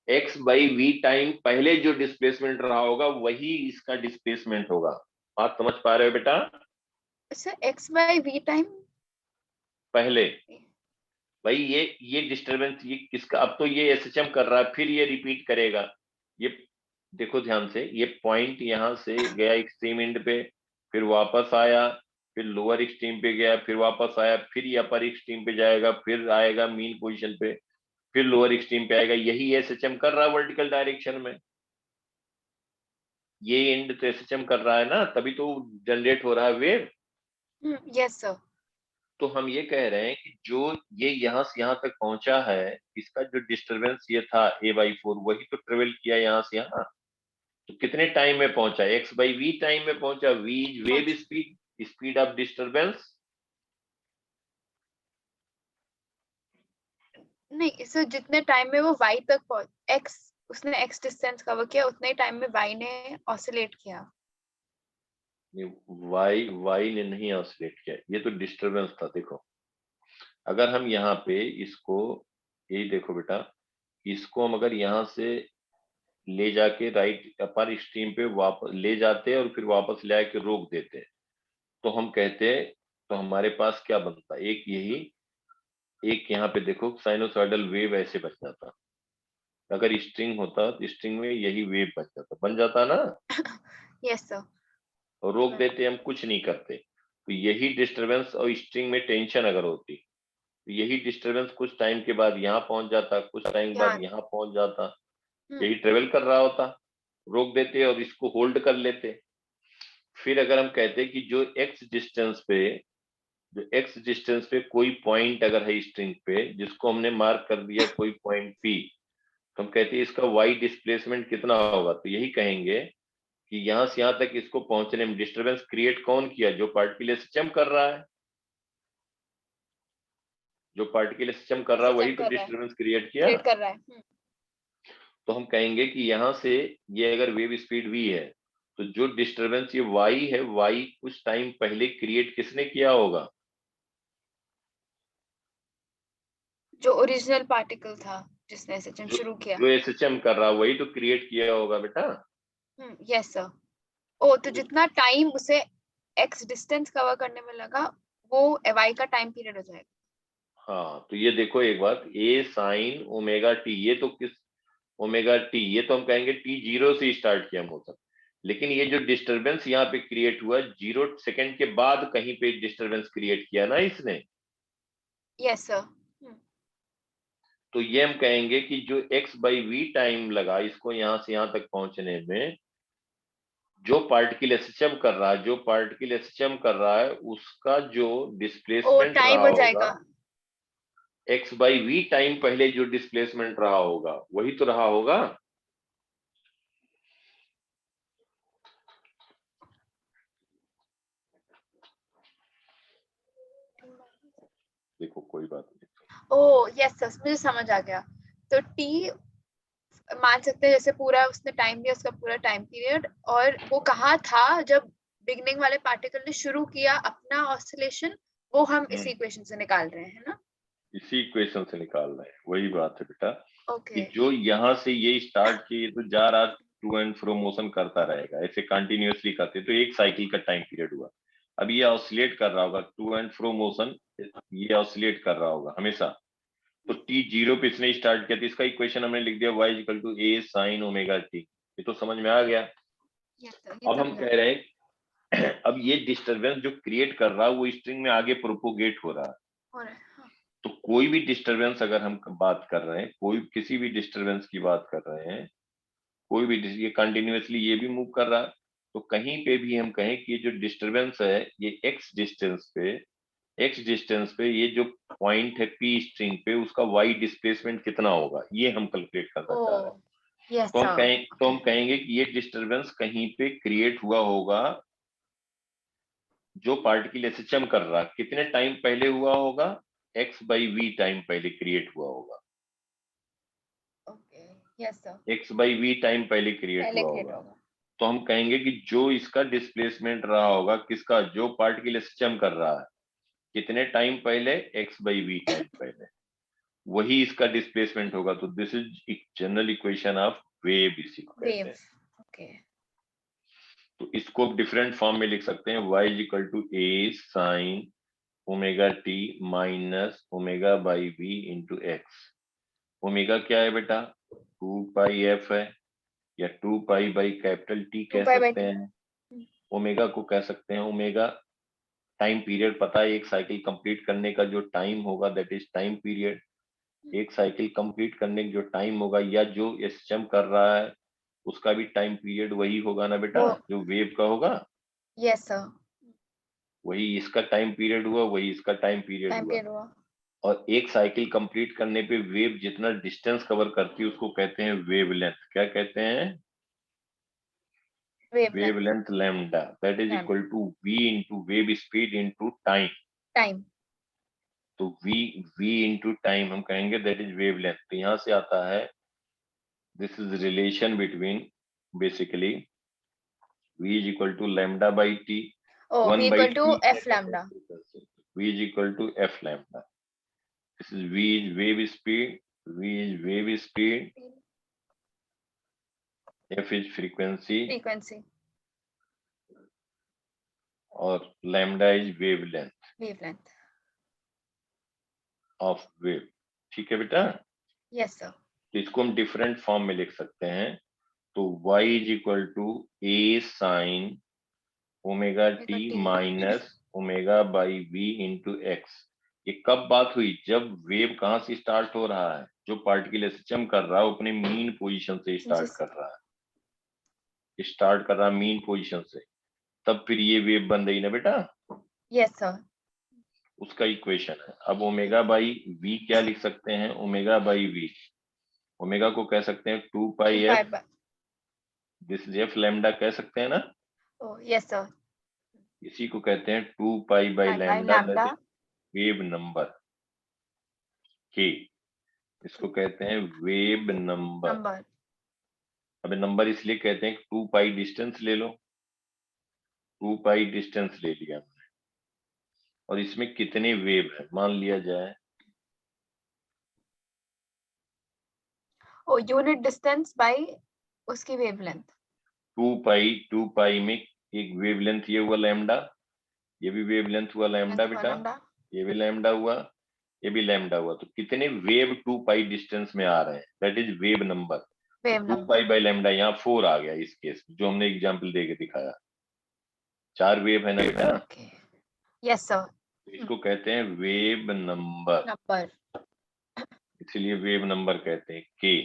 x/v टाइम पहले जो डिस्प्लेसमेंट रहा होगा वही इसका डिस्प्लेसमेंट होगा। आप समझ पा रहे हो बेटा? सर x/v टाइम पहले भाई ये डिस्टरबेंस ये किसका, अब तो ये एसएचएम कर रहा है, फिर ये रिपीट करेगा। ये देखो ध्यान से, ये पॉइंट यहां से गया एक्सट्रीम एंड पे, फिर वापस आया, फिर लोअर एक्सट्रीम पे गया, फिर वापस आया, फिर ये अपर एक्सट्रीम पे जाएगा, फिर आएगा मीन पोजीशन पे, फिर लोअर एक्सट्रीम पे आएगा। यही एसएचएम कर रहा है वर्टिकल डायरेक्शन में। ये एंड तो एसएचएम कर रहा है ना, तभी तो जनरेट हो रहा है वेव। Yes sir. तो हम ये कह रहे हैं कि जो ये यहाँ से यहाँ तक पहुंचा है, इसका जो डिस्टरबेंस ये था a/4, वही तो ट्रेवल किया यहाँ से यहाँ। तो कितने टाइम में पहुंचा? x/v टाइम में पहुंचा। v is wave speed, speed of disturbance. नहीं सर, जितने टाइम में वो y तक पहुंच, x उसने x डिस्टेंस कवर किया, उतने ही टाइम में y ने ऑसिलेट किया। y ने नहीं ऑसिलेट किया, ये तो डिस्टरबेंस था। देखो अगर हम यहाँ पे इसको, यही देखो बेटा, इसको हम अगर यहाँ से ले जाके राइट अपर एक्सट्रीम पे वापस ले जाते और फिर वापस ले आके रोक देते, तो हम कहते, तो हमारे पास क्या बनता, एक यही, एक यहाँ पे देखो साइनोसॉइडल वेव ऐसे बच जाता। अगर स्ट्रिंग होता तो स्ट्रिंग में यही वेव बच जाता, बन जाता ना। Yes sir. और रोक देते, हम कुछ नहीं करते, तो यही डिस्टरबेंस, और स्ट्रिंग में टेंशन अगर होती तो यही डिस्टरबेंस कुछ टाइम के बाद यहाँ पहुंच जाता, कुछ टाइम बाद यहाँ पहुंच जाता, यही ट्रेवल कर रहा होता। रोक देते और इसको होल्ड कर लेते। फिर अगर हम कहते कि जो x डिस्टेंस पे कोई पॉइंट अगर है स्ट्रिंग पे, जिसको हमने मार्क कर दिया कोई पॉइंट p, तो हम कहते हैं इसका y डिस्प्लेसमेंट कितना होगा। तो यही कहेंगे कि यहां से यहां तक इसको पहुंचने में डिस्टरबेंस क्रिएट कौन किया? जो पार्टिकल एसएचएम कर रहा है। जो पार्टिकल एसएचएम कर रहा है वही तो डिस्टरबेंस क्रिएट किया। कर रहा है। तो हम कहेंगे कि यहां से ये अगर वेव स्पीड v है, तो जो डिस्टरबेंस ये y है, y कुछ टाइम पहले क्रिएट किसने किया होगा? जो ओरिजिनल पार्टिकल था जिसने एसएचएम शुरू किया। जो एसएचएम कर रहा है वही तो क्रिएट किया होगा बेटा। Yes sir. ओ, तो जितना टाइम उसे x डिस्टेंस कवर करने में लगा, वो y का टाइम पीरियड हो जाएगा। हाँ, तो ये देखो एक बात, a sin ओमेगा t, ये तो किस ओमेगा t, ये तो हम कहेंगे t0 से स्टार्ट किया मोशन, लेकिन ये जो डिस्टरबेंस यहाँ पे क्रिएट हुआ 0 सेकंड के बाद कहीं पे डिस्टरबेंस क्रिएट किया ना इसने। Yes sir. तो ये हम कहेंगे कि जो x/v टाइम लगा इसको यहाँ से यहाँ तक पहुंचने में, जो पार्टिकल एसएचएम कर रहा है, उसका जो डिस्प्लेसमेंट टाइम रहा हो जाएगा। होगा, x/v टाइम पहले जो डिस्प्लेसमेंट रहा होगा वही तो रहा होगा। देखो कोई बात नहीं। ओह यस सर, मुझे समझ आ गया। तो t मान सकते हैं जैसे पूरा उसने टाइम दिया, उसका पूरा टाइम पीरियड, और वो कहाँ था जब बिगनिंग वाले पार्टिकल ने शुरू किया अपना ऑसिलेशन, वो हम इस इक्वेशन से निकाल रहे हैं ना। इसी इक्वेशन से निकाल रहे हैं, वही बात है बेटा। ओके। कि जो यहाँ से ये स्टार्ट किए तो जा रहा, टू एंड फ्रो मोशन करता रहेगा, ऐसे कंटिन्यूअसली करते तो एक साइकिल का टाइम पीरियड हुआ। अब ये ऑसिलेट कर रहा होगा, टू एंड फ्रो मोशन, ये ऑसिलेट कर रहा होगा हमेशा। तो t0 पे इसने स्टार्ट किया, तो इसका इक्वेशन हमने लिख दिया y equal to a sin omega t। ये तो समझ में आ गया। अब हम कह रहे हैं अब ये डिस्टरबेंस जो क्रिएट कर रहा है वो स्ट्रिंग में आगे प्रोपोगेट हो रहा है। तो कोई भी डिस्टरबेंस अगर हम बात कर रहे हैं, कोई किसी भी डिस्टरबेंस की बात कर रहे हैं, कोई भी ये कंटिन्यूअसली ये भी मूव कर रहा है, तो कहीं पे भी हम कहें कि ये जो डिस्टरबेंस है ये एक्स डिस्टेंस पे ये जो पॉइंट है पी स्ट्रिंग पे, उसका वाई डिस्प्लेसमेंट कितना होगा, ये हम कैलकुलेट करना चाह रहे हैं। यस तो हम सर। कहेंगे कि ये डिस्टरबेंस कहीं पे क्रिएट हुआ होगा, जो पार्टिकल एसएचएम कर रहा कितने टाइम पहले हुआ होगा, एक्स बाई वी टाइम पहले क्रिएट हुआ होगा, okay yes sir. X by v time पहले क्रिएट पहले हुआ क्रिएट होगा। होगा। तो हम कहेंगे कि जो इसका डिस्प्लेसमेंट रहा होगा, किसका, जो पार्टिकल एसएचएम कर रहा है कितने टाइम पहले, एक्स बाई वी टाइम पहले, वही इसका डिस्प्लेसमेंट होगा। तो this is general equation of wave, इसी को कहते वेव। हैं। ओके। तो इसको डिफरेंट फॉर्म में लिख सकते हैं, y is equal to a sine omega t minus omega by v into x. Omega क्या है बेटा, 2 पाई एफ है, या 2 पाई बाई कैपिटल टी 2 कह पाई बाई सकते टी। हैं। ओमेगा को कह सकते हैं, ओमेगा टाइम पीरियड पता है, एक साइकिल कंप्लीट करने का जो टाइम होगा दैट इज टाइम पीरियड। एक साइकिल कंप्लीट करने का जो टाइम होगा, या जो एसएचएम कर रहा है उसका भी टाइम पीरियड वही होगा ना बेटा, जो वेव का होगा। Yes sir. वही इसका टाइम पीरियड हुआ, वही इसका टाइम पीरियड टाइम हुआ। पीरियड हुआ। और एक साइकिल कंप्लीट करने पे वेव जितना डिस्टेंस कवर करती है उसको कहते हैं वेवलेंथ। क्या कहते हैं, wavelength lambda, that is equal to v into wave speed into time. Time. तो v इंटू टाइम हम कहेंगे दैट इज वेवलेंथ। तो यहाँ से आता है, this is relation between basically v is equal to lambda by t, oh v 1 by equal to t f lambda. v is equal to f lambda. This is v is wave speed, v is wave speed, f is frequency frequency. और lambda is wavelength wavelength. of wave। ठीक है बेटा, yes sir. तो इसको हम different form में लिख सकते हैं। तो y is equal to a sin omega t minus omega by v into x. ये कब बात हुई, जब वेव कहाँ से स्टार्ट हो रहा है, जो पार्टिकल एसएचएम कर रहा है अपने मीन पोजीशन से स्टार्ट कर रहा है मीन पोजीशन से, तब फिर ये वेव बन रही ना बेटा, यस सर। उसका इक्वेशन है। अब ओमेगा बाई वी क्या लिख सकते हैं, ओमेगा बाई वी, ओमेगा को कह सकते हैं 2 pi F, this is F lambda कह सकते हैं ना। Oh yes sir. इसी को कहते हैं 2 pi by lambda, that is wave number K. इसको कहते हैं वेव नंबर। अब नंबर इसलिए कहते हैं 2 पाई डिस्टेंस ले लो, 2 पाई डिस्टेंस ले लिया हमने, और इसमें कितने वेव है मान लिया जाए, ओ यूनिट डिस्टेंस बाय उसकी वेवलेंथ। 2 पाई में एक वेवलेंथ ये हुआ लैम्डा, ये भी वेवलेंथ हुआ लैम्डा बेटा, ये भी लैम्डा हुआ, ये भी लैम्डा हुआ। तो कितने वेव 2 पाई डिस्टेंस में आ रहे हैं, that is wave number. 2 pi by lambda, यहाँ 4 आ गया इस केस जो हमने एग्जाम्पल दे के दिखाया, 4 वेव है ना बेटा। Yes sir. इसको कहते हैं वेव नंबर, इसलिए वेव नंबर कहते हैं k,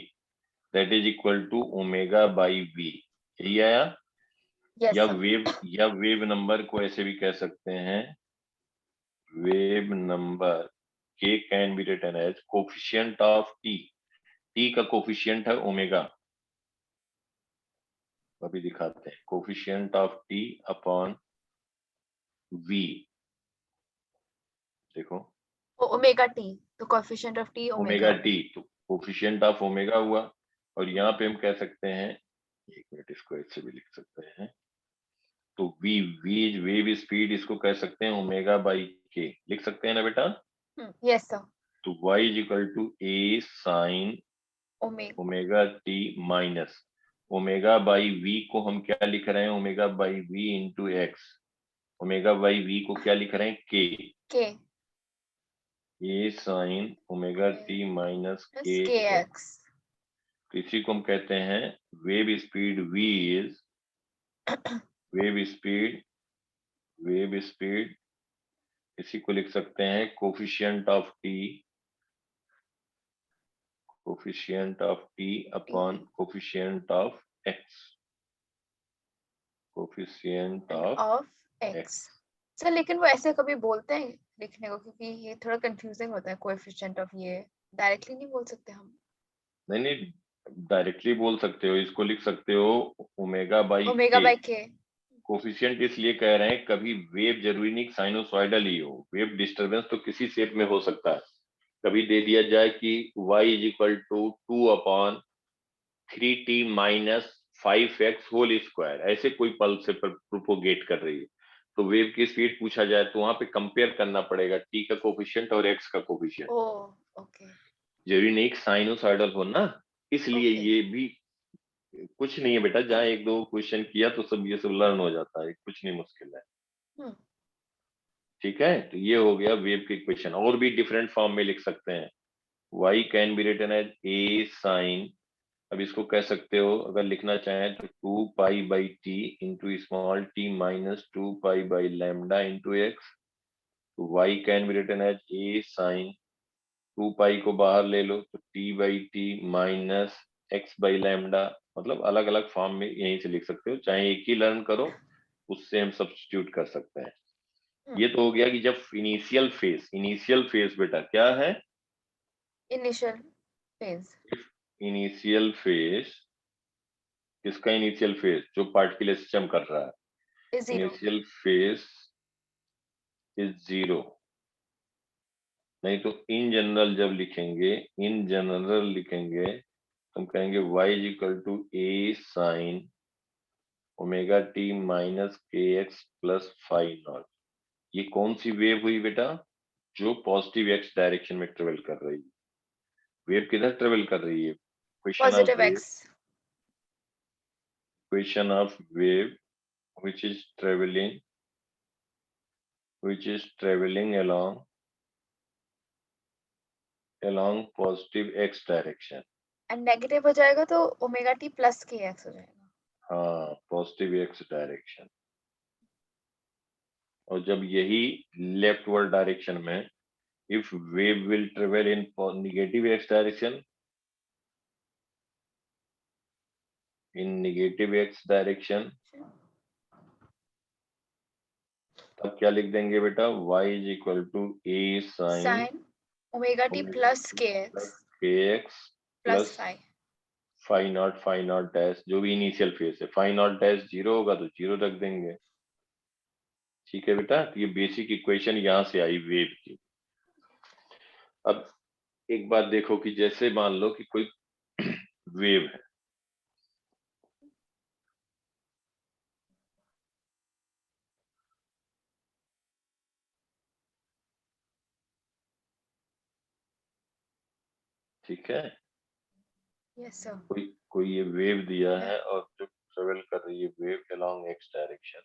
that is equal to omega by v. यही आया। या वेव नंबर को ऐसे भी कह सकते हैं, wave number k can be written as coefficient of t. T का कोफिशिएंट है ओमेगा, अभी दिखाते हैं, coefficient of t upon v. देखो ओमेगा टी, तो coefficient of t omega t, तो कोफिशिएंट ऑफ ओमेगा हुआ। और यहाँ पे हम कह सकते हैं, एक मिनट, इसको ऐसे भी लिख सकते हैं, तो वी वेव स्पीड, इसको कह सकते हैं ओमेगा बाई के, लिख सकते हैं ना बेटा। Yes sir. तो y is equal to a sine omega t minus omega by v को हम क्या लिख रहे हैं, omega by v into x. Omega by v को क्या लिख रहे हैं, k, a sine omega t minus k x. तो इसी को हम कहते हैं wave speed, v is wave speed, इसी को लिख सकते हैं coefficient of t coefficient of t upon coefficient of x, coefficient of of x. Sir लेकिन वो ऐसे कभी बोलते हैं लिखने को, क्योंकि ये थोड़ा कंफ्यूजिंग होता है कोएफिशिएंट ऑफ, ये डायरेक्टली नहीं बोल सकते हम? नहीं नहीं, डायरेक्टली बोल सकते हो, इसको लिख सकते हो ओमेगा बाई ओमेगा बाय के। के। कोफिशिएंट इसलिए कह रहे हैं, कभी वेव जरूरी नहीं साइनोसॉइडल ही हो, वेव डिस्टरबेंस तो किसी शेप में हो सकता है। कभी दे दिया जाए कि y is equal to 2/3t minus 5x whole square, ऐसे कोई पल से प्रोपोगेट कर रही है, तो वेव की स्पीड पूछा जाए तो वहां पे कंपेयर करना पड़ेगा t का कोफिशिएंट और x का कोफिशिएंट। ओके जरूरी नहीं साइनोसॉइडल हो ना, इसलिए ओके। ये भी कुछ नहीं है बेटा, जहाँ एक दो क्वेश्चन किया तो सब ये सब लर्न हो जाता है, कुछ नहीं मुश्किल है। हम्म। ठीक है, तो ये हो गया वेव के इक्वेशन। और भी डिफरेंट फॉर्म में लिख सकते हैं, y can be written as a sine, अब इसको कह सकते हो अगर लिखना चाहें तो 2π/t into small t minus 2π/λ into X. तो y can be written as a sine, 2π को बाहर ले लो तो t/t माइनस x/λ, मतलब अलग अलग फॉर्म में यहीं से लिख सकते हो, चाहे एक ही लर्न करो उससे हम सब्स्टिट्यूट कर सकते हैं। ये तो हो गया कि जब इनिशियल फेज बेटा क्या है, इनिशियल फेज इनिशियल फेज, किसका इनिशियल फेज, जो पार्टिकुलर सिस्टम कर रहा है, is zero. Initial phase is 0। नहीं तो इन जनरल जब लिखेंगे, इन जनरल लिखेंगे हम कहेंगे y is equal to a sine omega t minus k x plus phi naught. ये कौन सी वेव हुई बेटा, जो पॉजिटिव एक्स डायरेक्शन में ट्रेवल कर रही है। वेव किधर ट्रेवल कर रही है, positive x. Question of wave which is traveling along positive x direction। And negative हो जाएगा तो ओमेगा टी प्लस के एक्स हो जाएगा। हाँ, पॉजिटिव एक्स डायरेक्शन। और जब यही लेफ्टवर्ड डायरेक्शन में, if wave will travel in negative x direction, तब क्या लिख देंगे बेटा, y is equal to a sine omega T plus के x plus phi naught dash, जो भी इनिशियल फेज है, फाइव नॉट डैश 0 होगा तो 0 रख देंगे। ठीक है बेटा, तो ये बेसिक इक्वेशन यहाँ से आई वेव की। अब एक बात देखो कि जैसे मान लो कि कोई वेव है, ठीक है, यस सर। कोई ये वेव दिया है और जो ट्रेवल कर रही है वेव अलोंग एक्स डायरेक्शन,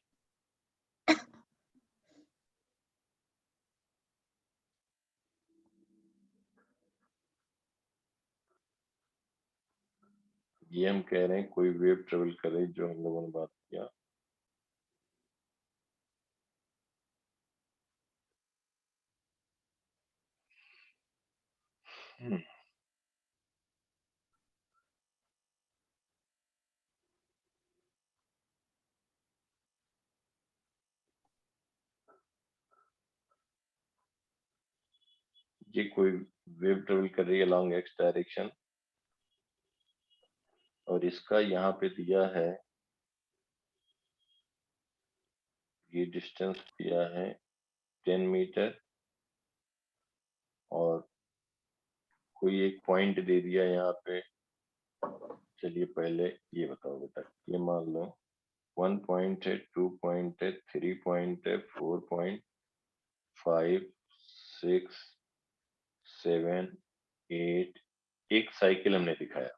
ये हम कह रहे हैं कोई वेव ट्रेवल कर रही, जो हम लोगों ने बात किया। ये कोई वेव ट्रेवल कर रही है अलोंग एक्स डायरेक्शन, और इसका यहाँ पे दिया है, ये डिस्टेंस दिया है 10 मीटर, और कोई एक पॉइंट दे दिया यहाँ पे। चलिए पहले ये बताओ बेटा, ये मान लो 1 पॉइंट है, 2 पॉइंट है, 3 पॉइंट है, 4 पॉइंट, 5 6 7 8, एक साइकिल हमने दिखाया।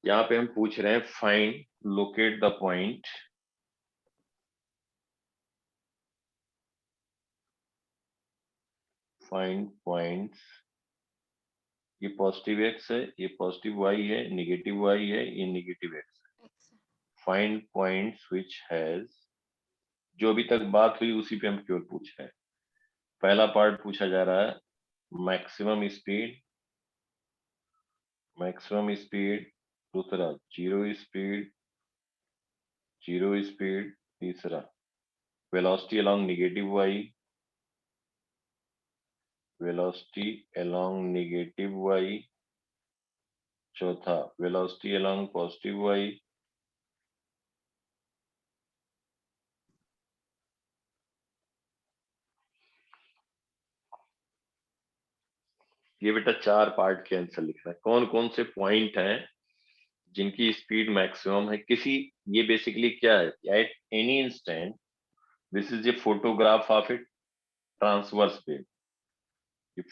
यहाँ पे हम पूछ रहे हैं find locate the point, find points, ये पॉजिटिव एक्स है, ये पॉजिटिव वाई है, नेगेटिव वाई है, ये नेगेटिव एक्स है। फाइंड पॉइंट्स व्हिच हैज, जो अभी तक बात हुई उसी पे हम क्यों पूछ रहे हैं। पहला पार्ट पूछा जा रहा है मैक्सिमम स्पीड, मैक्सिमम स्पीड, दूसरा जीरो स्पीड, तीसरा वेलोसिटी अलोंग नेगेटिव y, चौथा वेलोसिटी अलोंग पॉजिटिव y, ये बेटा 4 पार्ट के आंसर लिखना है। कौन कौन से पॉइंट हैं जिनकी स्पीड मैक्सिमम है किसी, ये बेसिकली क्या है, at any instant this is a photograph of a transverse wave, ये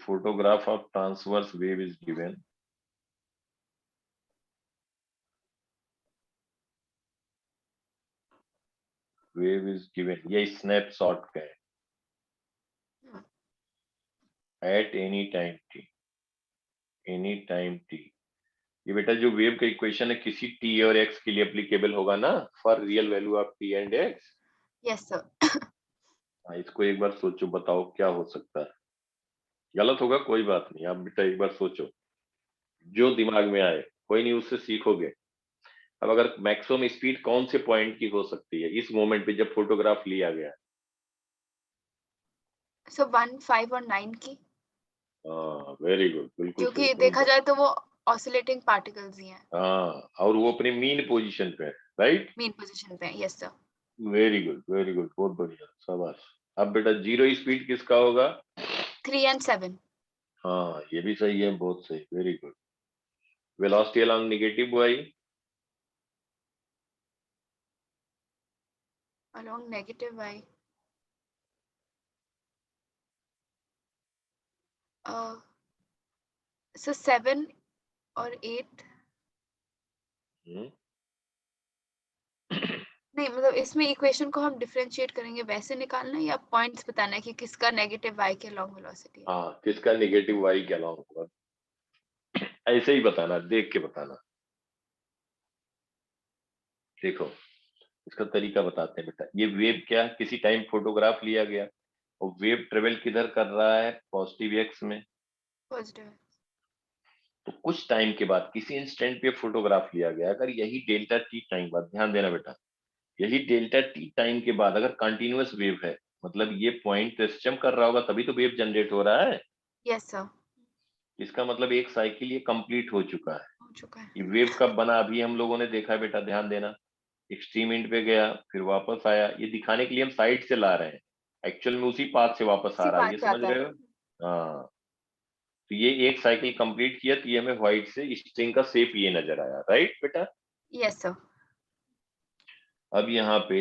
photograph of transverse wave is given, ये स्नैपशॉट का है एट एनी टाइम टी, ये बेटा जो वेव का इक्वेशन है किसी टी और एक्स के लिए एप्लीकेबल होगा ना, for real value of T and x. Yes sir. इसको एक बार सोचो, बताओ क्या हो सकता है, गलत होगा कोई बात नहीं, आप बेटा एक बार सोचो, जो दिमाग में आए, कोई नहीं, उससे सीखोगे। अब अगर मैक्सिमम स्पीड कौन से पॉइंट की हो सकती है इस मोमेंट पे जब फोटोग्राफ लिया गया? सो 1, 5 और 9 की, वेरी गुड, बिल्कुल क्योंकि सही देखा point। जाए तो वो ऑसिलेटिंग पार्टिकल्स ही हैं। हाँ, और वो अपने मीन पोजीशन पे है, राइट? मेन पोजीशन पे। Yes sir. वेरी गुड, बहुत बढ़िया, शाबाश। अब बेटा जीरो स्पीड किसका होगा? 3 and 7। हाँ, ये भी सही है, बहुत सही, very good. Velocity along negative y, along negative y, सो 7 और 8 नहीं, मतलब इसमें इक्वेशन को हम डिफरेंशिएट करेंगे, वैसे निकालना है या पॉइंट्स बताना है कि किसका नेगेटिव y के अलोंग वेलोसिटी है? हाँ, किसका नेगेटिव y के अलोंग होगा, ऐसे ही बताना, देख के बताना। देखो, इसका तरीका बताते हैं बेटा। ये वेव क्या है, किसी टाइम फोटोग्राफ लिया गया और वेव ट्रेवल किधर कर रहा है, पॉजिटिव एक्स में। पॉजिटिव। तो कुछ टाइम के बाद किसी इंस्टेंट पे फोटोग्राफ लिया गया, अगर यही डेल्टा टी टाइम बाद, ध्यान देना बेटा, यही डेल्टा टी टाइम के बाद अगर कंटिन्यूअस वेव है, मतलब ये पॉइंट सिस्टम कर रहा होगा तभी तो वेव जनरेट हो रहा है। Yes sir. इसका मतलब एक साइकिल ये कंप्लीट हो चुका है। हो चुका है। ये वेव कब बना अभी हम लोगों ने देखा है बेटा, ध्यान देना। एक्सट्रीम एंड पे गया, फिर वापस आया, ये दिखाने के लिए हम साइड से ला रहे हैं, एक्चुअल में उसी पाथ से वापस आ इसी रहा है, बात ये पे समझ आता रहे है। हो? हाँ, तो ये एक साइकिल कंप्लीट किया तो ये हमें व्हाइट से स्ट्रिंग का शेप ये नजर आया, राइट बेटा? Yes sir. अब यहाँ पे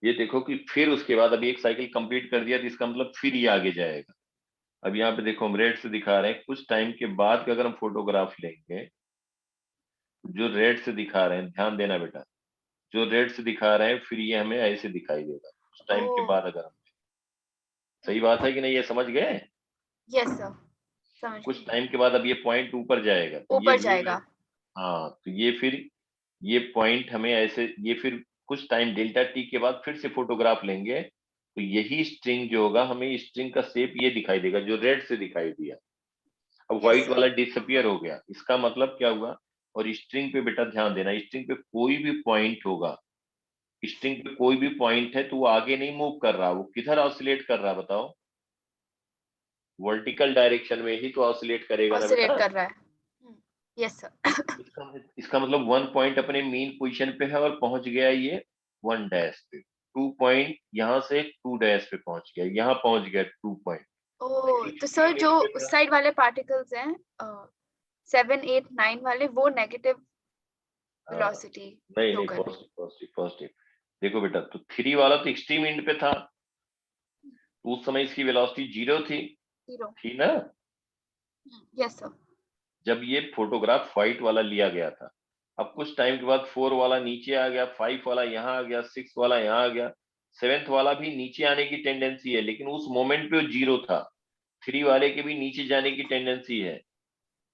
ये देखो कि फिर उसके बाद अभी एक साइकिल कंप्लीट कर दिया तो इसका मतलब फिर ये आगे जाएगा। अब यहाँ पे देखो हम रेड से दिखा रहे हैं, कुछ टाइम के बाद का अगर हम फोटोग्राफ लेंगे, जो रेड से दिखा रहे हैं, ध्यान देना बेटा, जो रेड से दिखा रहे हैं फिर ये हमें ऐसे दिखाई देगा कुछ टाइम के बाद अगर हम, सही बात है कि नहीं, ये समझ गए? यस सर, समझ कुछ गई। टाइम के बाद अब ये पॉइंट ऊपर जाएगा तो ये ऊपर वेव, जाएगा। हाँ, तो ये फिर ये पॉइंट हमें ऐसे, ये फिर कुछ टाइम डेल्टा टी के बाद फिर से फोटोग्राफ लेंगे तो यही स्ट्रिंग जो होगा हमें स्ट्रिंग का शेप ये दिखाई देगा जो रेड से दिखाई दिया। अब यस व्हाइट सर। वाला डिसअपियर हो गया, इसका मतलब क्या हुआ? और स्ट्रिंग पे बेटा ध्यान देना, स्ट्रिंग पे कोई भी पॉइंट होगा, स्ट्रिंग पे कोई भी पॉइंट है तो वो आगे नहीं मूव कर रहा, वो किधर ऑसिलेट कर रहा बताओ? वर्टिकल डायरेक्शन में ही तो ऑसिलेट करेगा ना ऑसिलेट बेटा। कर रहा है। Yes sir. इसका मतलब वन पॉइंट अपने मेन पोजीशन पे है और पहुंच गया ये वन डैश पे, 2 पॉइंट यहाँ से 2 डैश पे पहुंच गया, यहाँ पहुंच गया 2 पॉइंट। ओह, तो सर जो उस साइड वाले पार्टिकल्स हैं 7, 8, 9 वाले, वो नेगेटिव वेलोसिटी नहीं शो नहीं, कर रहे हैं। पॉजिटिव। देखो बेटा, तो 3 वाला तो एक्सट्रीम एंड पे था, तो उस समय इसकी वेलोसिटी 0 थी, 0। थी ना? Yes sir. जब ये फोटोग्राफ व्हाइट वाला लिया गया था, अब कुछ टाइम के बाद 4 वाला नीचे आ गया, 5 वाला यहाँ आ गया, 6 वाला यहाँ आ गया, 7th वाला भी नीचे आने की टेंडेंसी है, लेकिन उस मोमेंट पे वो 0 था। 3 वाले के भी नीचे जाने की टेंडेंसी है,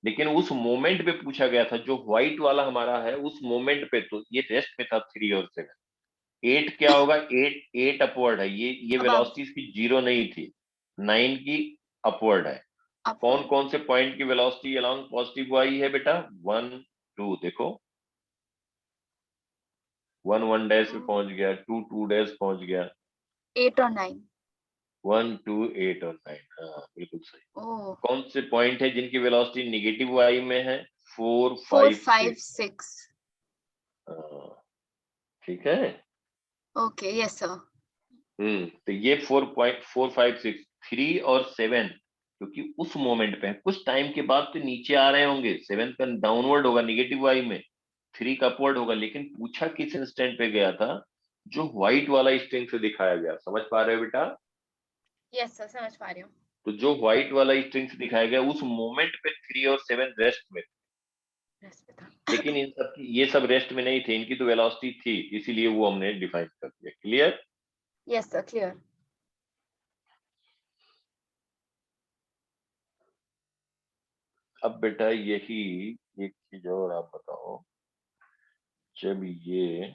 लेकिन उस मोमेंट पे पूछा गया था, जो व्हाइट वाला हमारा है उस मोमेंट पे तो ये रेस्ट पे था 3 और 7। 8 क्या होगा? 8 अपवर्ड है, ये अब आप वेलोसिटी इसकी 0 नहीं थी, 9 की अपवर्ड है। कौन कौन से पॉइंट की वेलोसिटी अलोंग पॉजिटिव वाई है बेटा? 1 2 देखो, 1 1 डैश पे पहुंच गया, 2 2 डैश पहुंच गया, 8 और 9। 1 2 8 और 9। हाँ बिल्कुल सही। ओह, कौन से पॉइंट है जिनकी वेलोसिटी नेगेटिव वाई में है? 4 4 5 5 6। 6। ठीक है। Okay, yes sir. तो ये 4 5 6 3 और 7 क्योंकि उस मोमेंट पे है, कुछ टाइम के बाद तो नीचे आ रहे होंगे। 7 का डाउनवर्ड होगा नेगेटिव वाई में, 3 का अपवर्ड होगा, लेकिन पूछा किस इंस्टेंट पे गया था? जो व्हाइट वाला स्ट्रिंग से दिखाया गया। समझ पा रहे हो बेटा? यस सर, समझ पा रही हूँ। तो जो व्हाइट वाला स्ट्रिंग से दिखाया गया उस मोमेंट पे 3 और 7 रेस्ट में, लेकिन इन सब की ये सब रेस्ट में नहीं थे, इनकी तो वेलोसिटी थी, इसीलिए वो हमने डिफाइन कर दिया। क्लियर? Yes sir, clear. अब बेटा यही एक चीज और आप बताओ, जब ये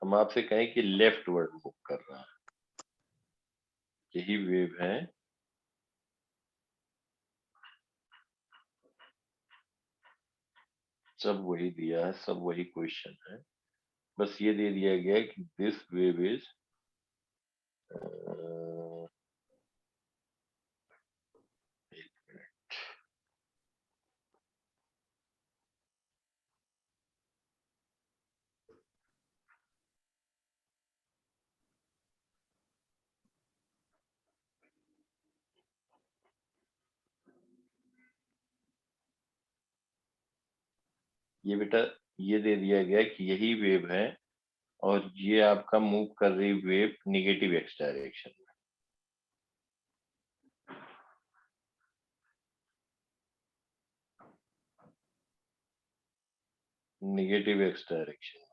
हम आपसे कहें कि लेफ्ट वर्ड मूव कर रहा है, यही वेव है, सब वही दिया है, सब वही क्वेश्चन है, बस ये दे दिया गया है कि दिस वेव इज ये बेटा ये दे दिया गया कि यही वेव है और ये आपका मूव कर रही वेव नेगेटिव एक्स डायरेक्शन में। Negative x direction.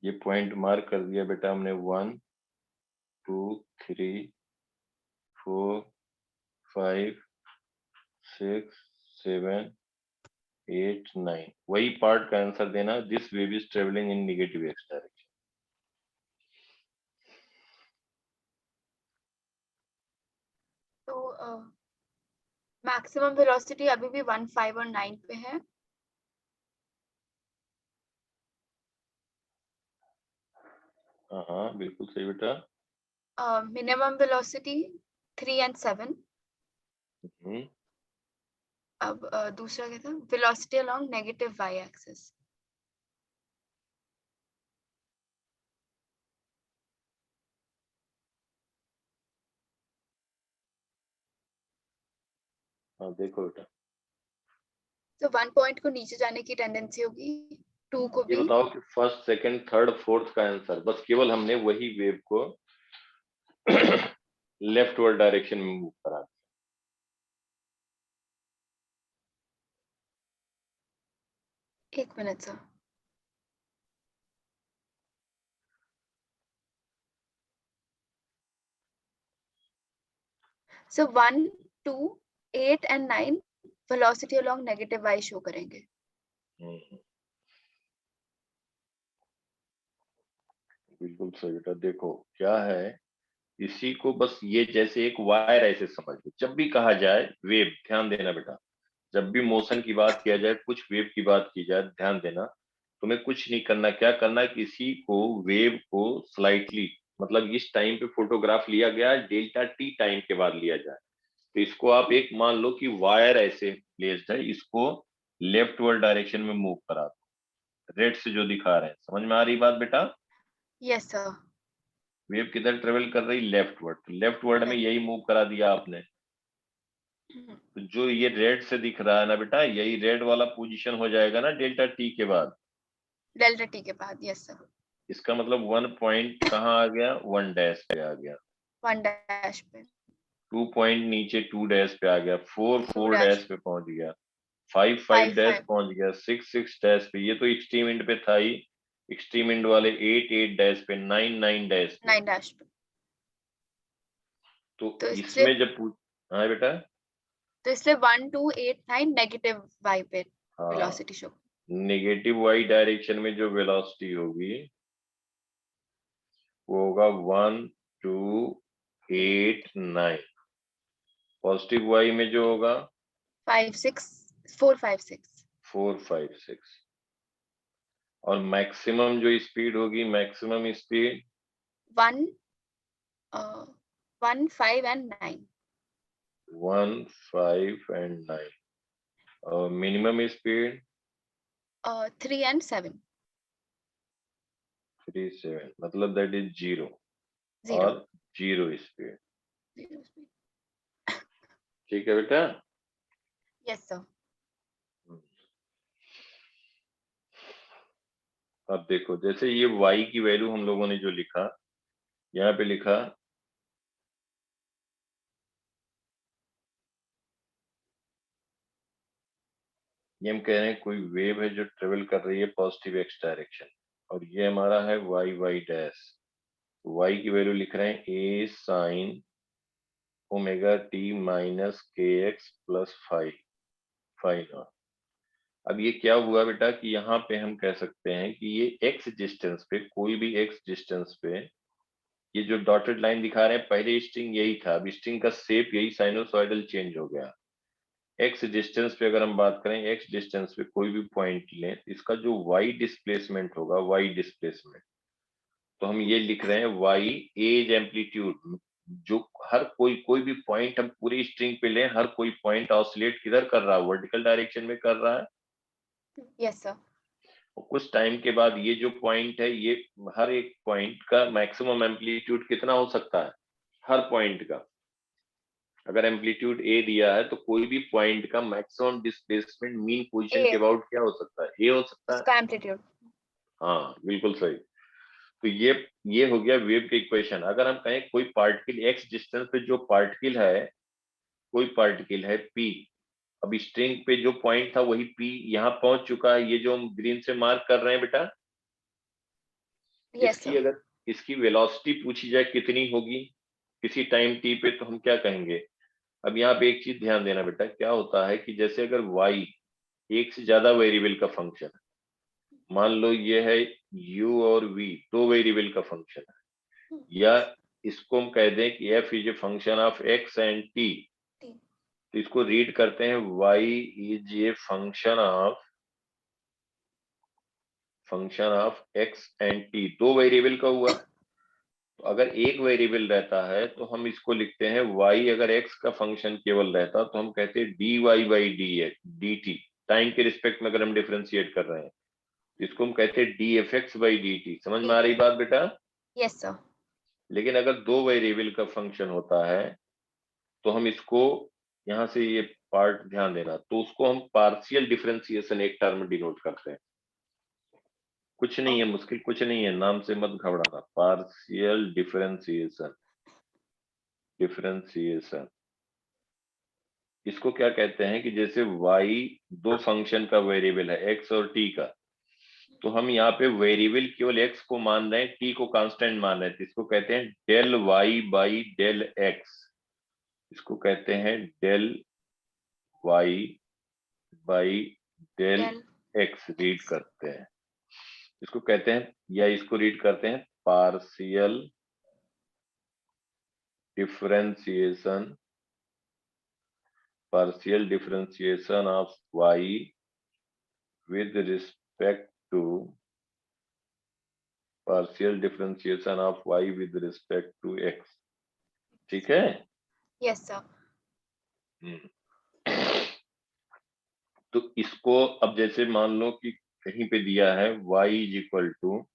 ये पॉइंट मार्क कर दिया बेटा हमने, 1 2 3 4 5 6 7 8 9, वही पार्ट का आंसर देना। This wave is travelling in negative x direction. तो मैक्सिमम वेलोसिटी अभी भी 1 5 और 9 पे है। हाँ बिल्कुल सही बेटा। Minimum velocity 3 and 7। अब दूसरा क्या था? Velocity along negative y axis. हाँ देखो बेटा, तो 1 पॉइंट को नीचे जाने की टेंडेंसी होगी, 2 को ये भी। बताओ कि फर्स्ट सेकंड थर्ड फोर्थ का आंसर, बस केवल हमने वही वेव को लेफ्ट वर्ड डायरेक्शन में मूव करा। एक minute sir. So 1 2 8 and 9 velocity along negative y show करेंगे। बिल्कुल सही बेटा। देखो क्या है, इसी को बस ये जैसे एक वायर ऐसे समझ लो। जब भी कहा जाए वेव, ध्यान देना बेटा, जब भी मोशन की बात किया जाए, कुछ वेव की बात की जाए, ध्यान देना, तुम्हें कुछ नहीं करना। क्या करना है, किसी को वेव को स्लाइटली, मतलब इस टाइम पे फोटोग्राफ लिया गया, डेल्टा टी टाइम के बाद लिया जाए, तो इसको आप एक मान लो कि वायर ऐसे प्लेस्ड है, इसको लेफ्ट वर्ड डायरेक्शन में मूव करा दो। रेड से जो दिखा रहे हैं, समझ में आ रही बात बेटा? Yes sir. वेव किधर ट्रेवल कर रही? Left word. तो लेफ्ट वर्ड में यही मूव करा दिया आपने। तो जो ये रेड से दिख रहा है ना बेटा, यही रेड वाला पोजीशन हो जाएगा ना डेल्टा टी के बाद। डेल्टा टी के बाद, यस सर। इसका मतलब 1 पॉइंट कहाँ आ गया? 1 डैश पे आ गया। 1 डैश पे। 2 पॉइंट नीचे 2 डैश पे आ गया। 4 2 4 डैश। डैश पे पहुंच गया। 5 5 5 डैश 5 पहुंच गया। 6 6 डैश पे, ये तो एक्सट्रीम एंड पे था ही। एक्सट्रीम एंड वाले 8 8 डैश पे, 9 9 डैश पे। 9 डैश पे। तो इसलिए इसमें जब हाँ बेटा, तो इसलिए 1 2 8 9 नेगेटिव y पे हाँ, velocity show. Negative y direction में जो वेलोसिटी होगी वो होगा 1 2 8 9। पॉजिटिव वाई में जो होगा 5 6 4 5 6 4 5 6। और मैक्सिमम जो स्पीड होगी, मैक्सिमम स्पीड 1 1 5 एंड 9 1 5 एंड 9। और मिनिमम स्पीड 3 एंड 7 3 7, मतलब दैट इज 0 0 और 0 स्पीड। ठीक है बेटा। Yes sir. अब देखो, जैसे ये y की वैल्यू हम लोगों ने जो लिखा, यहाँ पे लिखा ये हम कह रहे हैं कोई वेव है जो ट्रेवल कर रही है पॉजिटिव x डायरेक्शन, और ये हमारा है y डैश। y की वैल्यू लिख रहे हैं a sin omega t minus k x plus phi not. अब ये क्या हुआ बेटा कि यहाँ पे हम कह सकते हैं कि ये x डिस्टेंस पे, कोई भी x डिस्टेंस पे, ये जो डॉटेड लाइन दिखा रहे हैं पहले स्ट्रिंग यही था, अब स्ट्रिंग का शेप यही साइनोसॉइडल चेंज हो गया। x डिस्टेंस पे अगर हम बात करें, x डिस्टेंस पे कोई भी पॉइंट लें, इसका जो y डिस्प्लेसमेंट होगा, y डिस्प्लेसमेंट, तो हम ये लिख रहे हैं y एज एम्पलीट्यूड। जो हर कोई भी पॉइंट हम पूरी स्ट्रिंग पे लें, हर कोई पॉइंट ऑसिलेट किधर कर रहा है, वर्टिकल डायरेक्शन में कर रहा है। Yes sir. और कुछ टाइम के बाद ये जो पॉइंट है, ये हर एक पॉइंट का मैक्सिमम एम्पलीट्यूड कितना हो सकता है, हर पॉइंट का। अगर एम्पलीट्यूड ए दिया है तो कोई भी पॉइंट का मैक्सिमम डिस्प्लेसमेंट मीन पोजीशन के अबाउट क्या हो सकता है, ए हो सकता है। इसका एम्पलीट्यूड। हाँ बिल्कुल सही। तो ये हो गया वेव के इक्वेशन। अगर हम कहें कोई पार्टिकल एक्स डिस्टेंस पे जो पार्टिकल है, कोई पार्टिकल है पी, अब स्ट्रिंग पे जो पॉइंट था वही पी यहाँ पहुंच चुका है, ये जो हम ग्रीन से मार्क कर रहे हैं बेटा, यस इसकी सर। अगर इसकी वेलोसिटी पूछी जाए कितनी होगी किसी टाइम टी पे, तो हम क्या कहेंगे। अब यहाँ पे एक चीज ध्यान देना बेटा, क्या होता है कि जैसे अगर y एक से ज्यादा वेरिएबल का फंक्शन है, मान लो ये है u और v, दो वेरिएबल का फंक्शन है, या इसको हम कह दें कि f is a function of x and t, तो इसको रीड करते हैं y is a function of x and t। दो वेरिएबल का हुआ। तो अगर एक वेरिएबल रहता है तो हम इसको लिखते हैं y, अगर x का फंक्शन केवल रहता तो हम कहते हैं dy बाई dt, टाइम के रिस्पेक्ट में अगर हम डिफरेंशिएट कर रहे हैं तो इसको हम कहते हैं dfx बाई dt। समझ में आ रही बात बेटा। Yes sir. लेकिन अगर दो वेरिएबल का फंक्शन होता है तो हम इसको, यहाँ से ये पार्ट ध्यान देना, तो उसको हम पार्शियल डिफरेंशिएशन एक टर्म डिनोट करते हैं। कुछ नहीं है मुश्किल, कुछ नहीं है, नाम से मत घबराना। पार्शियल डिफरेंशिएशन इसको क्या कहते हैं कि जैसे y दो फंक्शन का वेरिएबल है x और t का, तो हम यहाँ पे वेरिएबल केवल x को मान रहे हैं, t को कांस्टेंट मान रहे हैं, तो इसको कहते हैं del y by del x। इसको कहते हैं del y by del x read करते हैं। इसको कहते हैं, या इसको रीड करते हैं partial differentiation of y with respect to x। ठीक है। Yes sir. तो इसको अब जैसे मान लो कि कहीं पे दिया है y इज इक्वल टू,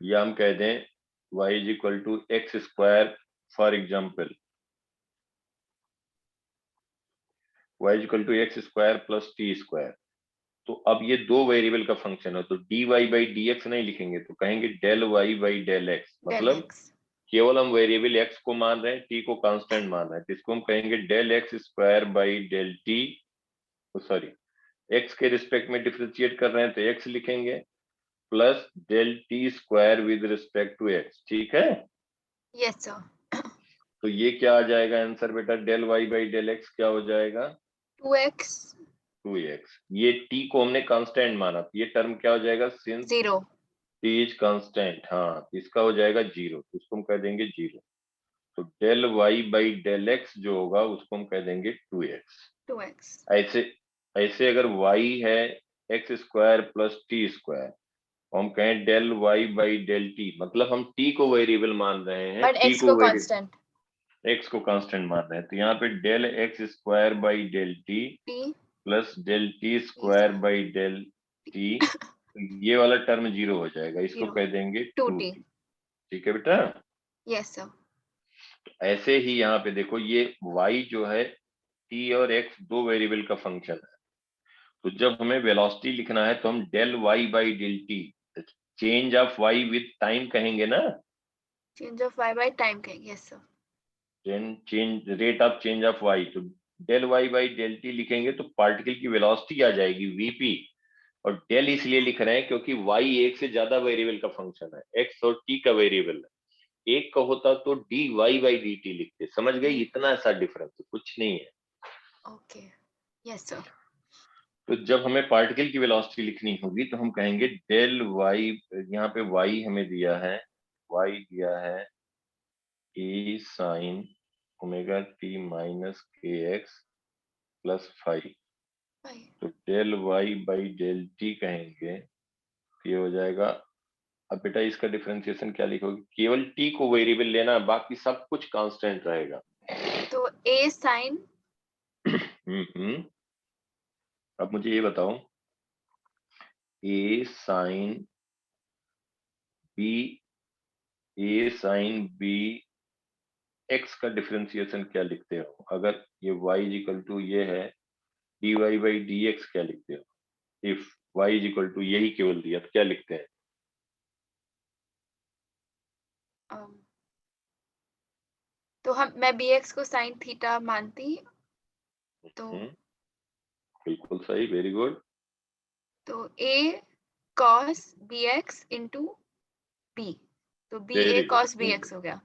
या हम कह दें y is equal to x square, for example y is equal to x square plus t square. तो अब ये दो वेरिएबल का फंक्शन है, तो dy बाई dx नहीं लिखेंगे, तो कहेंगे del y by del x। मतलब केवल हम वेरिएबल x को मान रहे हैं, t को कांस्टेंट मान रहे हैं, तो इसको हम कहेंगे del x square by del t, sorry x के रिस्पेक्ट में डिफरेंशिएट कर रहे हैं तो x लिखेंगे, plus del t square with respect to x। ठीक है। Yes sir. तो ये क्या आ जाएगा आंसर बेटा, del y by del x क्या हो जाएगा, 2x 2x। ये t को हमने कांस्टेंट माना, तो ये टर्म क्या हो जाएगा, सिंस 0 t इज कांस्टेंट, हाँ तो इसका हो जाएगा 0, तो इसको हम कह देंगे 0। तो del y by del x जो होगा उसको हम कह देंगे 2x। ऐसे ऐसे अगर y है x square plus t square, हम कहें del y by del t, मतलब हम t को वेरिएबल मान रहे हैं, बट t x को को कांस्टेंट x को कांस्टेंट मान रहे हैं, तो यहाँ पे del x square by del t t plus del t square by del t, ये वाला टर्म 0 हो जाएगा, इसको 0 कह देंगे 2t 2t। ठीक है बेटा, यस सर ऐसे ही यहाँ पे देखो ये y जो है t और x दो वेरिएबल का फंक्शन है, तो जब हमें वेलोसिटी लिखना है तो हम del y by del T, change of y with time कहेंगे ना, change of y by time कहेंगे yes sir change rate of change of y, तो del y by del T लिखेंगे तो पार्टिकल की वेलोसिटी आ जाएगी vp, और del इसलिए लिख रहे हैं क्योंकि y एक से ज्यादा वेरिएबल का फंक्शन है, x और t का वेरिएबल है, एक का होता तो dy बाई dt लिखते, समझ गए, इतना सा डिफरेंस, कुछ नहीं है। ओके यस सर तो जब हमें पार्टिकल की वेलोसिटी लिखनी होगी तो हम कहेंगे डेल y, यहाँ पे y हमें दिया है, y दिया है a sine omega t minus k x plus 5, तो del y by del t कहेंगे, तो ये हो जाएगा। अब बेटा इसका डिफरेंशिएशन क्या लिखोगे, केवल t को वेरिएबल लेना, बाकी सब कुछ कांस्टेंट रहेगा। तो a sin अब मुझे ये बताओ, a साइन b x का डिफरेंशिएशन क्या लिखते हो, अगर ये y इज इक्वल टू ये है dy बाई dx क्या लिखते हो, if y is equal to यही केवल दिया तो क्या लिखते हैं, तो मैं bx को sin थीटा मानती तो बिल्कुल सही, वेरी गुड। तो a cos bx into b तो b a very good, cos bx हो गया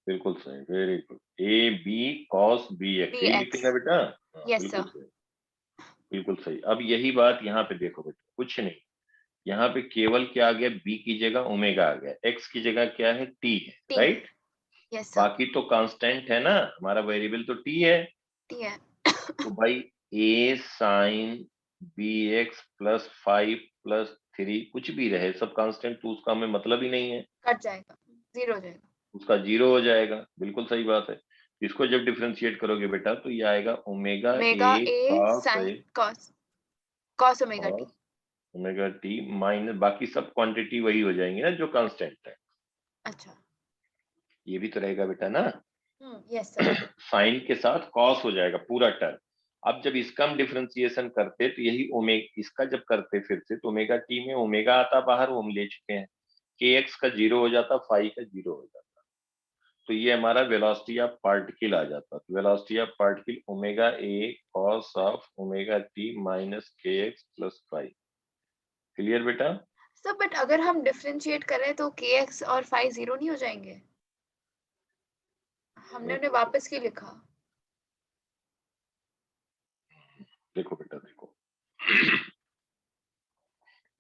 बिल्कुल सही, very good, a b cos b x, यही लिखेंगे बेटा, हाँ, यस बिल्कुल सर सही, बिल्कुल सही। अब यही बात यहाँ पे देखो बेटा, कुछ नहीं, यहाँ पे केवल क्या आ गया, b की जगह ओमेगा आ गया, x की जगह क्या है, t है, t राइट, यस सर बाकी तो कांस्टेंट है ना, हमारा वेरिएबल तो t है, t है तो भाई a sine b x plus 5 plus 3 कुछ भी रहे सब कांस्टेंट, तो उसका हमें मतलब ही नहीं है, कट जाएगा 0 हो जाएगा उसका 0 हो जाएगा, बिल्कुल सही बात है। इसको जब डिफरेंशिएट करोगे बेटा तो ये आएगा omega omega A a cos sin cos omega t omega t minus बाकी सब क्वांटिटी वही हो जाएंगी ना जो कांस्टेंट है, अच्छा ये भी तो रहेगा बेटा ना, यस सर साइन के साथ कॉस हो जाएगा पूरा टर्म। अब जब इसका हम डिफरेंशिएशन करते तो यही ओमेगा, इसका जब करते फिर से तो ओमेगा टी में ओमेगा आता बाहर, वो हम ले चुके हैं, के एक्स का 0 हो जाता, फाई का 0 हो जाता, तो ये हमारा वेलोसिटी ऑफ पार्टिकल आ जाता, तो velocity of particle omega A cos of omega t minus k x plus 5। Clear बेटा, सर बट अगर हम डिफरेंशिएट करें तो kx और phi 0 नहीं हो जाएंगे, हमने उन्हें वापस क्यों लिखा, देखो बेटा देखो,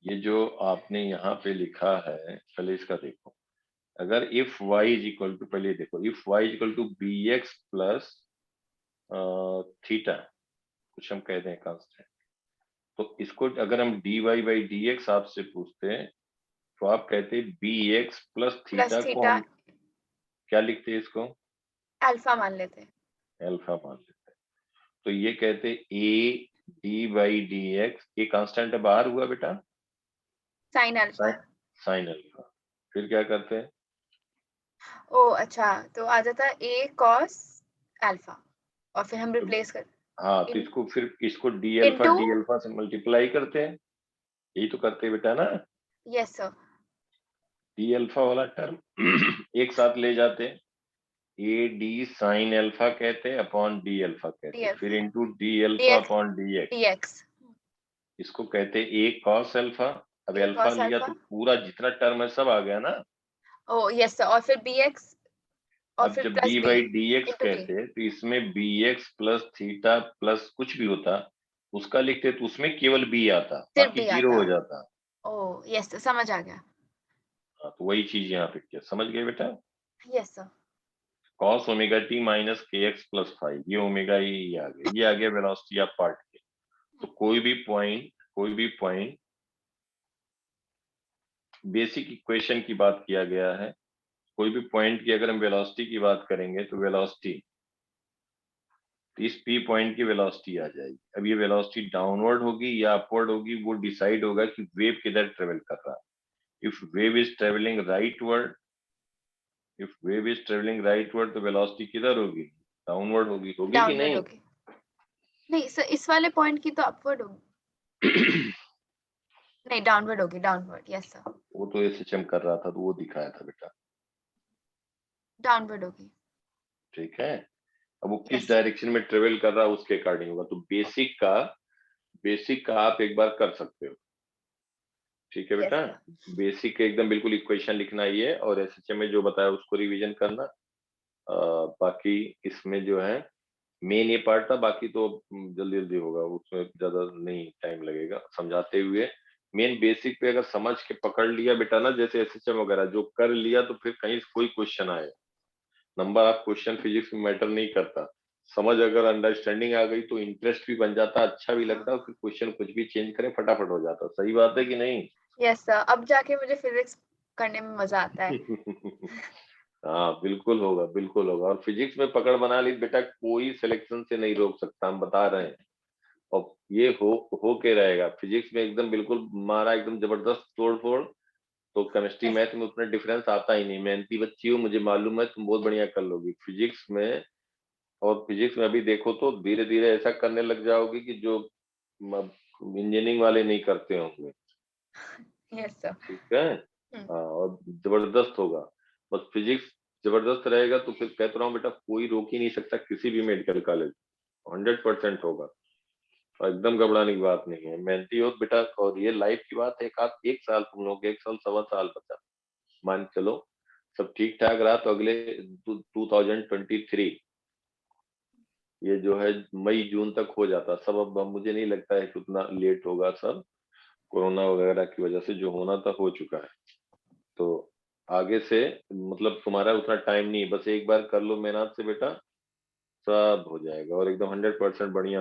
ये जो आपने यहाँ पे लिखा है, पहले इसका देखो, अगर if y is equal to, पहले देखो if y is equal to b x plus theta, कुछ हम कह दें कांस्टेंट, तो इसको अगर हम dy बाई डी एक्स आपसे पूछते हैं तो आप कहते बी एक्स प्लस थीटा को हम क्या लिखते हैं, इसको अल्फा मान लेते हैं अल्फा मान लेते हैं, तो ये कहते A D by d x, ये कांस्टेंट है बाहर हुआ बेटा, sin अल्फा साइन अल्फा, फिर क्या करते हैं, ओ अच्छा तो आ जाता है a cos अल्फा और फिर हम रिप्लेस कर हाँ तो इसको फिर इसको डी अल्फा से मल्टीप्लाई करते हैं, यही तो करते हैं बेटा ना, यस सर डी अल्फा वाला टर्म एक साथ ले जाते हैं, ए डी साइन अल्फा कहते हैं अपॉन डी अल्फा कहते हैं, फिर into D alpha upon D x, इसको कहते हैं ए कॉस अल्फा, अब अल्फा लिया तो पूरा जितना टर्म है सब आ गया ना, ओ यस सर और फिर bx और अब फिर जब plus d b by d x into के। कहते तो इसमें b x plus theta plus कुछ भी होता उसका लिखते तो उसमें केवल बी आता, सिर्फ बाकी बी जीरो आता। हो जाता। ओ यस समझ आ गया। हाँ, तो वही चीज यहाँ पे किया, समझ गए बेटा? Yes sir. cos omega t minus k x plus 5, ये ओमेगा ये आ गया वेलोसिटी ऑफ पार्टिकल। तो कोई भी पॉइंट बेसिक इक्वेशन की बात किया गया है, कोई भी पॉइंट की अगर हम वेलोसिटी की बात करेंगे तो वेलोसिटी, इस पी पॉइंट की वेलोसिटी आ जाएगी। अब ये वेलोसिटी डाउनवर्ड होगी या अपवर्ड होगी वो डिसाइड होगा कि वेव किधर ट्रेवल कर रहा है। If wave is travelling rightward, तो वेलोसिटी किधर होगी? डाउनवर्ड होगी कि डाउनवर्ड नहीं? होगी। नहीं सर इस वाले पॉइंट की तो अपवर्ड होगी। नहीं डाउनवर्ड होगी, डाउनवर्ड। यस सर वो तो एसएचएम कर रहा था तो वो दिखाया था बेटा, डाउनवर्ड होगी। ठीक है। अब वो किस Yes. डायरेक्शन में ट्रेवल कर रहा है उसके अकॉर्डिंग होगा। तो बेसिक का आप एक बार कर सकते हो, ठीक है Yes, बेटा? sir. बेसिक के एकदम बिल्कुल इक्वेशन लिखना ही है और एसएचएम में जो बताया उसको रिवीजन करना। बाकी इसमें जो है मेन ये पार्ट था, बाकी तो जल्दी जल्दी होगा, उसमें ज्यादा नहीं टाइम लगेगा समझाते हुए। मेन बेसिक पे अगर समझ के पकड़ लिया बेटा ना, जैसे एसएचएम वगैरह जो कर लिया तो फिर कहीं कोई क्वेश्चन आए, नंबर ऑफ क्वेश्चन फिजिक्स में मैटर नहीं करता। समझ अगर अंडरस्टैंडिंग आ गई तो इंटरेस्ट भी बन जाता, अच्छा भी लगता है, फिर क्वेश्चन कुछ भी चेंज करें फटाफट हो जाता। सही बात है कि नहीं? यस सर अब जाके मुझे फिजिक्स करने में मजा आता है। हाँ बिल्कुल होगा, बिल्कुल होगा। और फिजिक्स में पकड़ बना ली बेटा, कोई सिलेक्शन से नहीं रोक सकता, हम बता रहे हैं। और ये हो के रहेगा। फिजिक्स में एकदम बिल्कुल मारा एकदम जबरदस्त तोड़ फोड़, तो केमिस्ट्री Yes. मैथ में उतना डिफरेंस आता ही नहीं। मेहनती बच्ची हो, मुझे मालूम है, तुम बहुत बढ़िया कर लोगी फिजिक्स में। और फिजिक्स में अभी देखो तो धीरे धीरे ऐसा करने लग जाओगे कि जो इंजीनियरिंग वाले नहीं करते होंगे, Yes, sir. ठीक है? हाँ, और जबरदस्त होगा। बस फिजिक्स जबरदस्त रहेगा तो फिर कहता रहा हूँ बेटा, कोई रोक ही नहीं सकता किसी भी मेडिकल कॉलेज, 100% होगा। और एकदम घबराने की बात नहीं है, मेहनती हो बेटा। और ये लाइफ की बात है, एक साल तुम लोग, एक साल सवा साल बचा, मान चलो सब ठीक ठाक रहा तो अगले 2023 ये जो है मई जून तक हो जाता सब। अब मुझे नहीं लगता है कि उतना लेट होगा सब, कोरोना वगैरह की वजह से जो होना था हो चुका है। तो आगे से मतलब तुम्हारा उतना टाइम नहीं है, बस एक बार कर लो मेहनत से बेटा, सब हो जाएगा और एकदम 100% बढ़िया